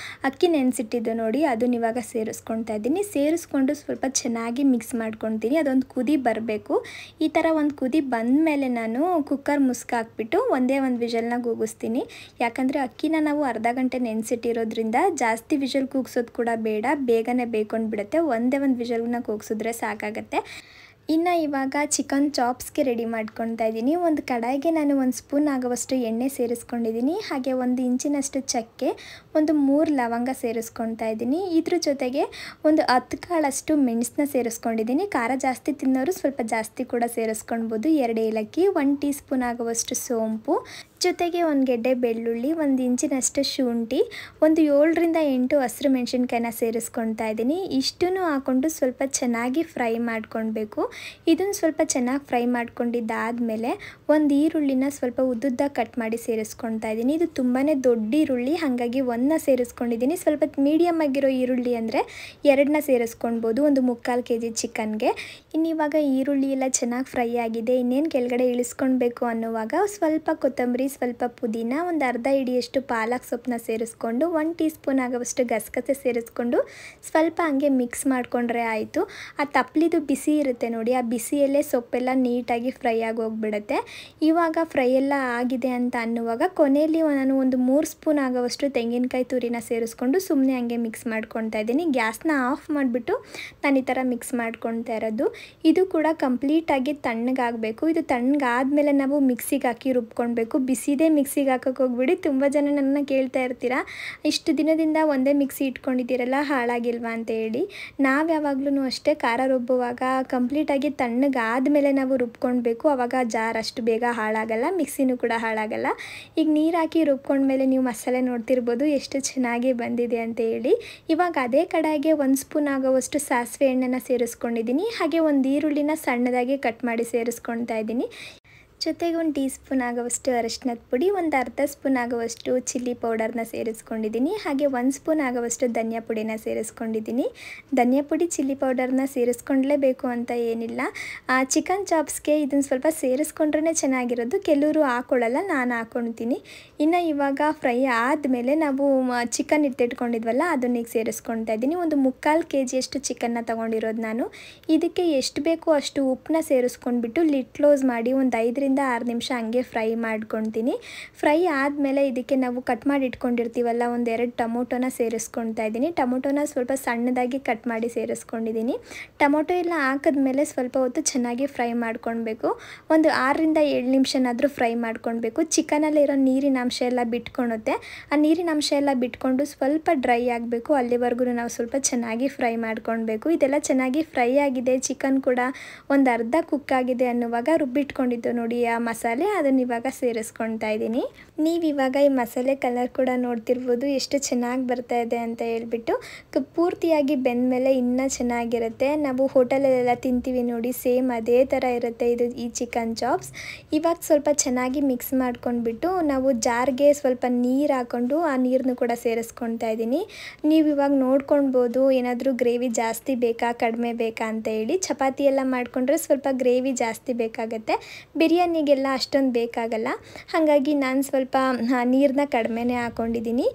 ಅಕ್ಕಿ ನೆನೆಸಿಟ್ಟಿದ್ದು ನೋಡಿ ಅದನ್ನ ಇವಾಗ ಸೇರಿಸ್ಕೊಳ್ತಾ ಇದ್ದೀನಿ. ಸೇರಿಸ್ಕೊಂಡು ಸ್ವಲ್ಪ ಚೆನ್ನಾಗಿ ಮಿಕ್ಸ್ ಮಾಡ್ಕೊಳ್ತೀನಿ. ಅದೊಂದು ಕುದಿ ಬರಬೇಕು. ಈ ಥರ ಒಂದು ಕುದಿ ಬಂದ ಮೇಲೆ ನಾನು ಕುಕ್ಕರ್ ಮುಸ್ಕ್ ಹಾಕ್ಬಿಟ್ಟು ಒಂದೇ ಒಂದು ವಿಷಲ್ನ ಕೂಗಿಸ್ತೀನಿ. ಯಾಕಂದರೆ ಅಕ್ಕಿನ ನಾವು ಅರ್ಧ ಗಂಟೆ ನೆನೆಸಿಟ್ಟಿರೋದ್ರಿಂದ ಜಾಸ್ತಿ ವಿಷಲ್ ಕೂಗಿಸೋದು ಕೂಡ ಬೇಡ, ಬೇಗನೆ ಬೇಯ್ಕೊಂಡ್ಬಿಡುತ್ತೆ. ಒಂದೇ ಒಂದು ವಿಷಲ್ನ ಕೂಗಿಸಿದ್ರೆ ಸಾಕಾಗುತ್ತೆ. ಇನ್ನು ಇವಾಗ ಚಿಕನ್ ಚಾಪ್ಸ್ಗೆ ರೆಡಿ ಮಾಡ್ಕೊಳ್ತಾ ಇದ್ದೀನಿ. ಒಂದು ಕಡಾಯಿಗೆ ನಾನು 1 ಸ್ಪೂನ್ ಆಗುವಷ್ಟು ಎಣ್ಣೆ ಸೇರಿಸ್ಕೊಂಡಿದ್ದೀನಿ. ಹಾಗೆ 1 ಇಂಚಿನಷ್ಟು ಚಕ್ಕೆ, ಒಂದು 3 ಲವಂಗ ಸೇರಿಸ್ಕೊಳ್ತಾ ಇದ್ದೀನಿ. ಇದ್ರ ಜೊತೆಗೆ ಒಂದು 10 ಕಾಳಷ್ಟು ಮೆಣಸನ್ನ ಸೇರಿಸ್ಕೊಂಡಿದ್ದೀನಿ. ಖಾರ ಜಾಸ್ತಿ ತಿನ್ನೋರು ಸ್ವಲ್ಪ ಜಾಸ್ತಿ ಕೂಡ ಸೇರಿಸ್ಕೊಳ್ಬೋದು. 2 ಏಲಕ್ಕಿ, 1 ಟೀ ಸ್ಪೂನ್ ಆಗುವಷ್ಟು ಸೋಂಪು, ಜೊತೆಗೆ 1 ಗೆಡ್ಡೆ ಬೆಳ್ಳುಳ್ಳಿ, 1 ಇಂಚಿನಷ್ಟು ಶುಂಠಿ, ಒಂದು 7-8 ಹಸಿರು ಮೆಣಸಿನ್ಕಾಯಿನ ಸೇರಿಸ್ಕೊಳ್ತಾ ಇದ್ದೀನಿ. ಇಷ್ಟನ್ನು ಹಾಕ್ಕೊಂಡು ಸ್ವಲ್ಪ ಚೆನ್ನಾಗಿ ಫ್ರೈ ಮಾಡ್ಕೊಳ್ಬೇಕು. ಇದನ್ನು ಸ್ವಲ್ಪ ಚೆನ್ನಾಗಿ ಫ್ರೈ ಮಾಡ್ಕೊಂಡಿದ್ದಾದಮೇಲೆ ಒಂದು ಈರುಳ್ಳಿನ ಸ್ವಲ್ಪ ಉದ್ದುದ್ದ ಕಟ್ ಮಾಡಿ ಸೇರಿಸ್ಕೊಳ್ತಾ ಇದ್ದೀನಿ. ಇದು ತುಂಬಾ ದೊಡ್ಡ ಈರುಳ್ಳಿ, ಹಾಗಾಗಿ 1ನ ಸೇರಿಸ್ಕೊಂಡಿದ್ದೀನಿ. ಸ್ವಲ್ಪ ಮೀಡಿಯಮ್ ಆಗಿರೋ ಈರುಳ್ಳಿ ಅಂದರೆ 2ನ ಸೇರಿಸ್ಕೊಳ್ಬೋದು ಒಂದು 3/4 kg ಚಿಕನ್ಗೆ. ಇನ್ನು ಇವಾಗ ಈರುಳ್ಳಿ ಎಲ್ಲ ಚೆನ್ನಾಗಿ ಫ್ರೈ ಆಗಿದೆ, ಇನ್ನೇನು ಕೆಳಗಡೆ ಇಳಿಸ್ಕೊಳ್ಬೇಕು ಅನ್ನುವಾಗ ಸ್ವಲ್ಪ ಕೊತ್ತಂಬರಿ, ಸ್ವಲ್ಪ ಪುದೀನ, ಒಂದು ಅರ್ಧ ಹಿಡಿಯಷ್ಟು ಪಾಲಕ್ ಸೊಪ್ಪನ್ನ ಸೇರಿಸ್ಕೊಂಡು 1 ಟೀ ಸ್ಪೂನ್ ಆಗುವಷ್ಟು ಗಸಗಸೆ ಸೇರಿಸ್ಕೊಂಡು ಸ್ವಲ್ಪ ಹಂಗೆ ಮಿಕ್ಸ್ ಮಾಡಿಕೊಂಡ್ರೆ ಆಯಿತು. ಆ ತಪ್ಪಲಿದು ಬಿಸಿ ಇರುತ್ತೆ ನೋಡಿ, ಆ ಬಿಸಿಯಲ್ಲೇ ಸೊಪ್ಪೆಲ್ಲ ನೀಟಾಗಿ ಫ್ರೈ ಆಗಿ ಹೋಗ್ಬಿಡುತ್ತೆ. ಇವಾಗ ಫ್ರೈ ಎಲ್ಲ ಆಗಿದೆ ಅಂತ ಅನ್ನುವಾಗ ಕೊನೆಯಲ್ಲಿ ನಾನು ಒಂದು 3 ಸ್ಪೂನ್ ಆಗುವಷ್ಟು ತೆಂಗಿನಕಾಯಿ ತುರಿನ ಸೇರಿಸ್ಕೊಂಡು ಸುಮ್ಮನೆ ಹಂಗೆ ಮಿಕ್ಸ್ ಮಾಡ್ಕೊಳ್ತಾ ಇದ್ದೀನಿ. ಗ್ಯಾಸ್ನ ಆಫ್ ಮಾಡಿಬಿಟ್ಟು ನಾನು ಈ ಥರ ಮಿಕ್ಸ್ ಮಾಡ್ಕೊಳ್ತಾ ಇರೋದು. ಇದು ಕೂಡ ಕಂಪ್ಲೀಟಾಗಿ ತಣ್ಣಗಾಗಬೇಕು. ಇದು ತಣ್ಣಗಾದ್ಮೇಲೆ ನಾವು ಮಿಕ್ಸಿಗೆ ಹಾಕಿ ರುಬ್ಕೊಳ್ಬೇಕು. ಬಿಸಿದೇ ಮಿಕ್ಸಿಗೆ ಹಾಕೋಕೆ ಹೋಗ್ಬಿಡಿ. ತುಂಬ ಜನ ನನ್ನ ಕೇಳ್ತಾ ಇರ್ತೀರಾ, ಇಷ್ಟು ದಿನದಿಂದ ಒಂದೇ ಮಿಕ್ಸಿ ಇಟ್ಕೊಂಡಿದ್ದೀರಲ್ಲ ಹಾಳಾಗಿಲ್ವಾ ಅಂತ ಹೇಳಿ. ನಾವು ಯಾವಾಗಲೂ ಅಷ್ಟೇ ಖಾರ ರುಬ್ಬುವಾಗ ಕಂಪ್ಲೀಟಾಗಿ ತಣ್ಣಗಾದ್ಮೇಲೆ ನಾವು ರುಬ್ಕೊಳ್ಬೇಕು. ಆವಾಗ ಜಾರ್ ಅಷ್ಟು ಬೇಗ ಹಾಳಾಗಲ್ಲ, ಮಿಕ್ಸಿನೂ ಕೂಡ ಹಾಳಾಗಲ್ಲ. ಈಗ ನೀರು ಹಾಕಿ ರುಬ್ಕೊಂಡ್ಮೇಲೆ ನೀವು ಮಸಾಲೆ ನೋಡ್ತಿರ್ಬೋದು ಎಷ್ಟು ಚೆನ್ನಾಗಿ ಬಂದಿದೆ ಅಂತ ಹೇಳಿ. ಇವಾಗ ಅದೇ ಕಡಾಯಿಗೆ 1 ಸ್ಪೂನ್ ಆಗೋವಷ್ಟು ಸಾಸಿವೆ ಎಣ್ಣೆನ ಸೇರಿಸ್ಕೊಂಡಿದ್ದೀನಿ. ಹಾಗೆ 1 ಈರುಳ್ಳಿನ ಸಣ್ಣದಾಗಿ ಕಟ್ ಮಾಡಿ ಸೇರಿಸ್ಕೊಳ್ತಾ ಇದ್ದೀನಿ. ಜೊತೆಗೆ 1 ಟೀ ಸ್ಪೂನ್ ಆಗುವಷ್ಟು ಅರಿಶಿನದ ಪುಡಿ, ಒಂದು ಅರ್ಧ ಸ್ಪೂನ್ ಆಗುವಷ್ಟು ಚಿಲ್ಲಿ ಪೌಡರ್ನ ಸೇರಿಸ್ಕೊಂಡಿದ್ದೀನಿ. ಹಾಗೆ 1 ಸ್ಪೂನ್ ಆಗುವಷ್ಟು ಧನಿಯಾ ಪುಡಿನ ಸೇರಿಸ್ಕೊಂಡಿದ್ದೀನಿ. ಧನಿಯಾ ಪುಡಿ, ಚಿಲ್ಲಿ ಪೌಡರ್ನ ಸೇರಿಸ್ಕೊಂಡ್ಲೇಬೇಕು ಅಂತ ಏನಿಲ್ಲ. ಚಿಕನ್ ಚಾಪ್ಸ್ಗೆ ಇದನ್ನು ಸ್ವಲ್ಪ ಸೇರಿಸ್ಕೊಂಡ್ರೆ ಚೆನ್ನಾಗಿರೋದು, ಕೆಲವರು ಹಾಕ್ಕೊಳ್ಳಲ್ಲ, ನಾನು ಹಾಕ್ಕೊಳ್ತೀನಿ. ಇನ್ನು ಇವಾಗ ಫ್ರೈ ಆದಮೇಲೆ ನಾವು ಚಿಕನ್ ಎತ್ತಿಟ್ಕೊಂಡಿದ್ವಲ್ಲ ಅದನ್ನ ಈಗ ಸೇರಿಸ್ಕೊಳ್ತಾ ಇದ್ದೀನಿ. ಒಂದು 3/4 kg ಚಿಕನ್ನ ತೊಗೊಂಡಿರೋದು ನಾನು. ಇದಕ್ಕೆ ಎಷ್ಟು ಬೇಕೋ ಅಷ್ಟು ಉಪ್ಪನ್ನ ಸೇರಿಸ್ಕೊಂಡ್ಬಿಟ್ಟು ಲಿಡ್ ಕ್ಲೋಸ್ ಮಾಡಿ ಒಂದು 5 6 ನಿಮಿಷ ಹಂಗೆ ಫ್ರೈ ಮಾಡ್ಕೊತೀನಿ. ಫ್ರೈ ಆದಮೇಲೆ ಇದಕ್ಕೆ ನಾವು ಕಟ್ ಮಾಡಿ ಇಟ್ಕೊಂಡಿರ್ತೀವಲ್ಲ, 1-2 ಟೊಮೊಟೊನ ಸೇರಿಸ್ಕೊಳ್ತಾ ಇದ್ದೀನಿ. ಟೊಮೊಟೊನ ಸ್ವಲ್ಪ ಸಣ್ಣದಾಗಿ ಕಟ್ ಮಾಡಿ ಸೇರಿಸ್ಕೊಂಡಿದ್ದೀನಿ. ಟೊಮೊಟೊ ಎಲ್ಲ ಹಾಕಿದ್ಮೇಲೆ ಸ್ವಲ್ಪ ಹೊತ್ತು ಚೆನ್ನಾಗಿ ಫ್ರೈ ಮಾಡ್ಕೊಳ್ಬೇಕು. ಒಂದು 6-7 ನಿಮಿಷನಾದರೂ ಫ್ರೈ ಮಾಡ್ಕೊಳ್ಬೇಕು. ಚಿಕನಲ್ಲಿರೋ ನೀರಿನ ಅಂಶ ಎಲ್ಲ ಬಿಟ್ಕೊಳುತ್ತೆ. ಆ ನೀರಿನ ಅಂಶ ಎಲ್ಲ ಬಿಟ್ಕೊಂಡು ಸ್ವಲ್ಪ ಡ್ರೈ ಆಗಬೇಕು. ಅಲ್ಲಿವರೆಗೂ ನಾವು ಸ್ವಲ್ಪ ಚೆನ್ನಾಗಿ ಫ್ರೈ ಮಾಡ್ಕೊಳ್ಬೇಕು. ಇದೆಲ್ಲ ಚೆನ್ನಾಗಿ ಫ್ರೈ ಆಗಿದೆ, ಚಿಕನ್ ಕೂಡ ಒಂದು ಅರ್ಧ ಕುಕ್ ಆಗಿದೆ ಅನ್ನುವಾಗ ರುಬ್ಬಿಟ್ಕೊಂಡಿದ್ದು ನೋಡಿ ಆ ಮಸಾಲೆ, ಅದನ್ನು ಇವಾಗ ಸೇರಿಸ್ಕೊಳ್ತಾ ಇದ್ದೀನಿ. ನೀವು ಇವಾಗ ಈ ಮಸಾಲೆ ಕಲರ್ ಕೂಡ ನೋಡ್ತಿರ್ಬೋದು ಎಷ್ಟು ಚೆನ್ನಾಗಿ ಬರ್ತಾ ಇದೆ ಅಂತ ಹೇಳ್ಬಿಟ್ಟು. ಪೂರ್ತಿಯಾಗಿ ಬೆಂದಮೇಲೆ ಇನ್ನೂ ಚೆನ್ನಾಗಿರುತ್ತೆ. ನಾವು ಹೋಟೆಲಲ್ಲೆಲ್ಲ ತಿಂತೀವಿ ನೋಡಿ, ಸೇಮ್ ಅದೇ ಥರ ಇರುತ್ತೆ ಇದು ಈ ಚಿಕನ್ ಚಾಪ್ಸ್. ಇವಾಗ ಸ್ವಲ್ಪ ಚೆನ್ನಾಗಿ ಮಿಕ್ಸ್ ಮಾಡ್ಕೊಂಡ್ಬಿಟ್ಟು ನಾವು ಜಾರ್ಗೆ ಸ್ವಲ್ಪ ನೀರು ಹಾಕ್ಕೊಂಡು ಆ ನೀರನ್ನು ಕೂಡ ಸೇರಿಸ್ಕೊಳ್ತಾ ಇದ್ದೀನಿ. ನೀವು ಇವಾಗ ನೋಡ್ಕೊಳ್ಬೋದು ಏನಾದರೂ ಗ್ರೇವಿ ಜಾಸ್ತಿ ಬೇಕಾ ಕಡಿಮೆ ಬೇಕಾ ಅಂತ ಹೇಳಿ. ಚಪಾತಿ ಎಲ್ಲ ಮಾಡಿಕೊಂಡ್ರೆ ಸ್ವಲ್ಪ ಗ್ರೇವಿ ಜಾಸ್ತಿ ಬೇಕಾಗುತ್ತೆ, ಬಿರಿಯಾನಿಗೆಲ್ಲ ಅಷ್ಟೊಂದು ಬೇಕಾಗಲ್ಲ. ಹಾಗಾಗಿ ನಾನು ಸ್ವಲ್ಪ ನೀರನ್ನ ಕಡಿಮೆನೇ ಹಾಕ್ಕೊಂಡಿದ್ದೀನಿ.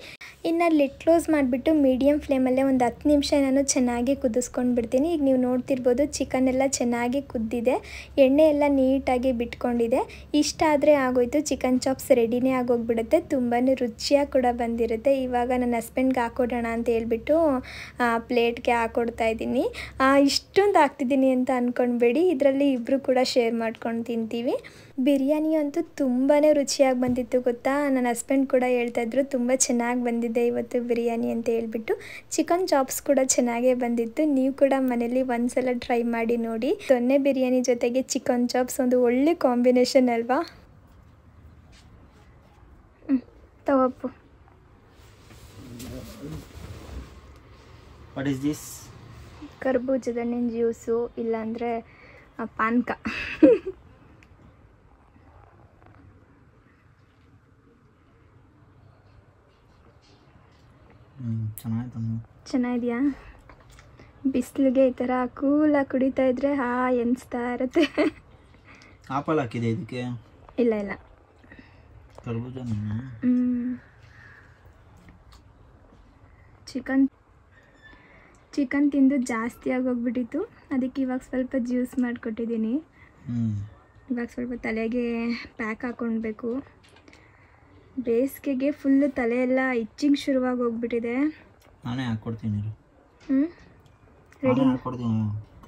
ಇನ್ನು ಲಿಡ್ ಕ್ಲೋಸ್ ಮಾಡಿಬಿಟ್ಟು ಮೀಡಿಯಮ್ ಫ್ಲೇಮಲ್ಲೇ ಒಂದು 10 ನಿಮಿಷ ನಾನು ಚೆನ್ನಾಗಿ ಕುದಿಸ್ಕೊಂಡು ಬಿಡ್ತೀನಿ. ಈಗ ನೀವು ನೋಡ್ತಿರ್ಬೋದು ಚಿಕನ್ ಎಲ್ಲ ಚೆನ್ನಾಗಿ ಕುದ್ದಿದೆ, ಎಣ್ಣೆ ಎಲ್ಲ ನೀಟಾಗಿ ಬಿಟ್ಕೊಂಡಿದೆ. ಇಷ್ಟ ಆದರೆ ಆಗೋಯ್ತು, ಚಿಕನ್ ಚಾಪ್ಸ್ ರೆಡಿನೇ ಆಗೋಗ್ಬಿಡುತ್ತೆ. ತುಂಬಾ ರುಚಿಯಾಗಿ ಕೂಡ ಬಂದಿರುತ್ತೆ. ಇವಾಗ ನನ್ನ ಹಸ್ಬೆಂಡ್ಗೆ ಹಾಕೊಡೋಣ ಅಂತ ಹೇಳ್ಬಿಟ್ಟು ಪ್ಲೇಟ್ಗೆ ಹಾಕ್ಕೊಡ್ತಾ ಇದ್ದೀನಿ. ಇಷ್ಟೊಂದು ಹಾಕ್ತಿದ್ದೀನಿ ಅಂತ ಅಂದ್ಕೊಳ್ಬೇಡಿ, ಇದರಲ್ಲಿ ಇಬ್ಬರು ಕೂಡ ಶೇರ್ ಮಾಡ್ಕೊಂಡು ತಿಂತೀವಿ. ಬಿರಿಯಾನಿ ಅಂತೂ ತುಂಬಾ ರುಚಿಯಾಗಿ ಬಂದಿತ್ತು ಗೊತ್ತಾ. ನನ್ನ ಹಸ್ಬೆಂಡ್ ಕೂಡ ಹೇಳ್ತಾಯಿದ್ರು ತುಂಬ ಚೆನ್ನಾಗಿ ಬಂದಿದೆ ಇವತ್ತು ಬಿರಿಯಾನಿ ಅಂತ ಹೇಳ್ಬಿಟ್ಟು. ಚಿಕನ್ ಚಾಪ್ಸ್ ಕೂಡ ಚೆನ್ನಾಗೇ ಬಂದಿತ್ತು. ನೀವು ಕೂಡ ಮನೇಲಿ ಒಂದ್ಸಲ ಟ್ರೈ ಮಾಡಿ ನೋಡಿ. ದೊನ್ನೆ ಬಿರಿಯಾನಿ ಜೊತೆಗೆ ಚಿಕನ್ ಚಾಪ್ಸ್ ಒಂದು ಒಳ್ಳೆ ಕಾಂಬಿನೇಷನ್ ಅಲ್ವಾ. ತಗೋಪ್ಪು. What is this? ಕರ್ಬೂಜದ ಹಣ್ಣಿನ ಜ್ಯೂಸು, ಇಲ್ಲಾಂದರೆ ಪಾನಕ. ಚೆನ್ನಾಗಿದೆಯಾ? ಬಿಸಿಲಿಗೆ ಈ ಥರ ಕೂಲಾಗಿ ಕುಡಿತಾ ಇದ್ರೆ ಎನ್ಸ್ತಾ ಇರುತ್ತೆ. ಆಪಲ್ ಹಾಕಿದೆ ಇದಕ್ಕೆ? ಇಲ್ಲ ಇಲ್ಲ, ಕರ್ಬೂಜ. ಚಿಕನ್ ತಿಂದು ಜಾಸ್ತಿ ಆಗೋಗ್ಬಿಟ್ಟಿತ್ತು, ಅದಕ್ಕೆ ಇವಾಗ ಸ್ವಲ್ಪ ಜ್ಯೂಸ್ ಮಾಡಿಕೊಟ್ಟಿದ್ದೀನಿ. ಇವಾಗ ಸ್ವಲ್ಪ ತಲೆಗೆ ಪ್ಯಾಕ್ ಹಾಕ್ಕೊಳ್ಬೇಕು. ಬೇಸಿಗೆಗೆ ಫುಲ್ಲು ತಲೆ ಎಲ್ಲ ಇಚ್ಚಿಂಗ್ ಶುರುವಾಗಿ ಹೋಗ್ಬಿಟ್ಟಿದೆ. ನಾನೇ ಹಾಕ್ಕೊಡ್ತೀನಿ.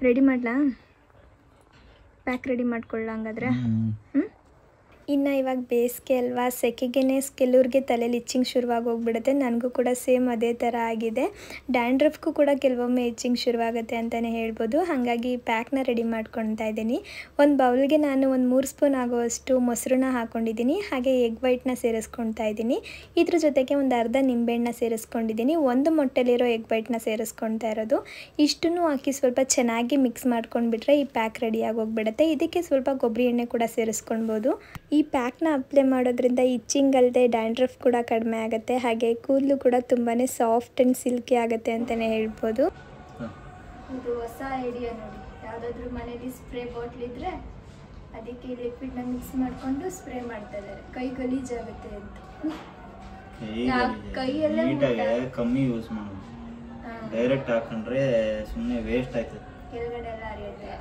ರೆಡಿ ಮಾಡಲಾ? ಪ್ಯಾಕ್ ರೆಡಿ ಮಾಡ್ಕೊಳ್ಳ ಹಂಗಾದ್ರೆ. ಇನ್ನು ಇವಾಗ ಬೇಸಿಗೆ ಅಲ್ವಾ, ಸೆಕೆಗೆ ಕೆಲವ್ರಿಗೆ ತಲೆಯಲ್ಲಿ ಇಚ್ಚಿಂಗ್ ಶುರುವಾಗಿ ಹೋಗ್ಬಿಡುತ್ತೆ. ನನಗೂ ಕೂಡ ಸೇಮ್ ಅದೇ ಥರ ಆಗಿದೆ. ಡ್ಯಾಂಡ್ರಫ್ಗೂ ಕೂಡ ಕೆಲವೊಮ್ಮೆ ಇಚ್ಚಿಂಗ್ ಶುರುವಾಗುತ್ತೆ ಅಂತಲೇ ಹೇಳ್ಬೋದು. ಹಾಗಾಗಿ ಪ್ಯಾಕ್ನ ರೆಡಿ ಮಾಡ್ಕೊಳ್ತಾ ಇದ್ದೀನಿ. ಒಂದು ಬೌಲ್ಗೆ ನಾನು ಒಂದು 3 ಸ್ಪೂನ್ ಆಗುವಷ್ಟು ಮೊಸರನ್ನ ಹಾಕ್ಕೊಂಡಿದ್ದೀನಿ. ಹಾಗೆ ಎಗ್ ವೈಟ್ನ ಸೇರಿಸ್ಕೊಳ್ತಾ ಇದ್ದೀನಿ. ಇದ್ರ ಜೊತೆಗೆ ಒಂದು ಅರ್ಧ ನಿಂಬೆಹಣ್ಣ ಸೇರಿಸ್ಕೊಂಡಿದ್ದೀನಿ. ಒಂದು ಮೊಟ್ಟೆಲಿರೋ ಎಗ್ ವೈಟ್ನ ಸೇರಿಸ್ಕೊಳ್ತಾ ಇರೋದು. ಇಷ್ಟನ್ನು ಹಾಕಿ ಸ್ವಲ್ಪ ಚೆನ್ನಾಗಿ ಮಿಕ್ಸ್ ಮಾಡ್ಕೊಂಡ್ಬಿಟ್ರೆ ಈ ಪ್ಯಾಕ್ ರೆಡಿಯಾಗಿ ಹೋಗ್ಬಿಡುತ್ತೆ. ಇದಕ್ಕೆ ಸ್ವಲ್ಪ ಕೊಬ್ಬರಿ ಎಣ್ಣೆ ಕೂಡ ಸೇರಿಸ್ಕೊಳ್ಬೋದು. ಈ ಪ್ಯಾಕ್ನ ಅಪ್ಲೈ ಮಾಡೋದ್ರಿಂದ ಇಚ್ಚಿಂಗ್ ಅಲ್ಲದೆ ಡ್ಯಾಂಡ್ರಫ್ ಕೂಡ ಕಡಿಮೆ ಆಗುತ್ತೆ. ಹಾಗೆ ಕೂದಲು ಕೂಡ ತುಂಬಾ ಸಾಫ್ಟ್ ಆ್ಯಂಡ್ ಸಿಲ್ಕಿ ಆಗುತ್ತೆ ಅಂತಲೇ ಹೇಳ್ಬೋದು. ಇದು ಹೊಸ ಐಡಿಯಾ ನೋಡಿ. ಯಾವುದಾದ್ರೂ ಮನೇಲಿ ಸ್ಪ್ರೇ ಬಾಟ್ಲ್ ಇದ್ದರೆ ಅದಕ್ಕೆ ಲಿಕ್ವಿಡ್ನ ಮಿಕ್ಸ್ ಮಾಡಿಕೊಂಡು ಸ್ಪ್ರೇ ಮಾಡ್ತಾ ಇದ್ದಾರೆ. ಕೈ ಗಲೀಜಾಗುತ್ತೆ ಅಂತ. ಕೈಯಲ್ಲೇ ಕಮ್ಮಿ ಯೂಸ್ ಮಾಡೋದು, ಡೈರೆಕ್ಟ್ ಹಾಕೊಂಡ್ರೆ ಸುಮ್ಮನೆ ವೇಸ್ಟ್ ಆಯ್ತದೆ, ಕೆಳಗಡೆ ಎಲ್ಲ ಹರಿಯುತ್ತೆ.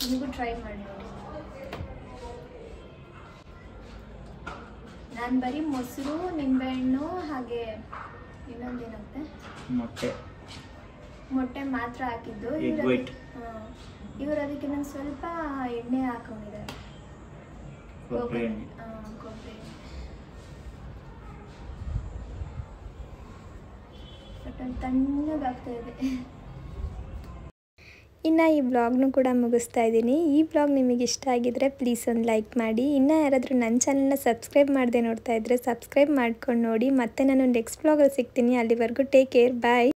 ನೀವು ಟ್ರೈ ಮಾಡಿ ನೋಡಿ. ನಾನು ಬರೀ ಮೊಸರು, ನಿಂಬೆಹಣ್ಣು, ಹಾಗೆ ಇನ್ನೊಂದೇನಂತೆ ಮೊಟ್ಟೆ ಮಾತ್ರ ಹಾಕಿದ್ದು. ಇವರು ಅದಕ್ಕೆ ನಾನು ಸ್ವಲ್ಪ ಎಣ್ಣೆ ಹಾಕೊಂಡಿದ್ದಾರೆ, ಕೊಬ್ಬರಿ ಎಣ್ಣೆ. ತಣ್ಣಗಾಗ್ತಾ ಇದೆ. ಇನ್ನು ಈ ವ್ಲಾಗ್ನು ಕೂಡ ಮುಗಿಸ್ತಾ ಇದ್ದೀನಿ. ಈ ವ್ಲಾಗ್ ನಿಮಗೆ ಇಷ್ಟ ಆಗಿದ್ರೆ ಪ್ಲೀಸ್ ಒಂದು ಲೈಕ್ ಮಾಡಿ. ಇನ್ನೂ ಯಾರಾದರೂ ನನ್ನ ಚಾನಲ್ನ ಸಬ್ಸ್ಕ್ರೈಬ್ ಮಾಡದೆ ನೋಡ್ತಾ ಇದ್ದರೆ ಸಬ್ಸ್ಕ್ರೈಬ್ ಮಾಡ್ಕೊಂಡು ನೋಡಿ. ಮತ್ತೆ ನಾನು ನೆಕ್ಸ್ಟ್ ವ್ಲಾಗಲ್ಲಿ ಸಿಗ್ತೀನಿ. ಅಲ್ಲಿವರೆಗೂ ಟೇಕ್ ಕೇರ್, ಬಾಯ್.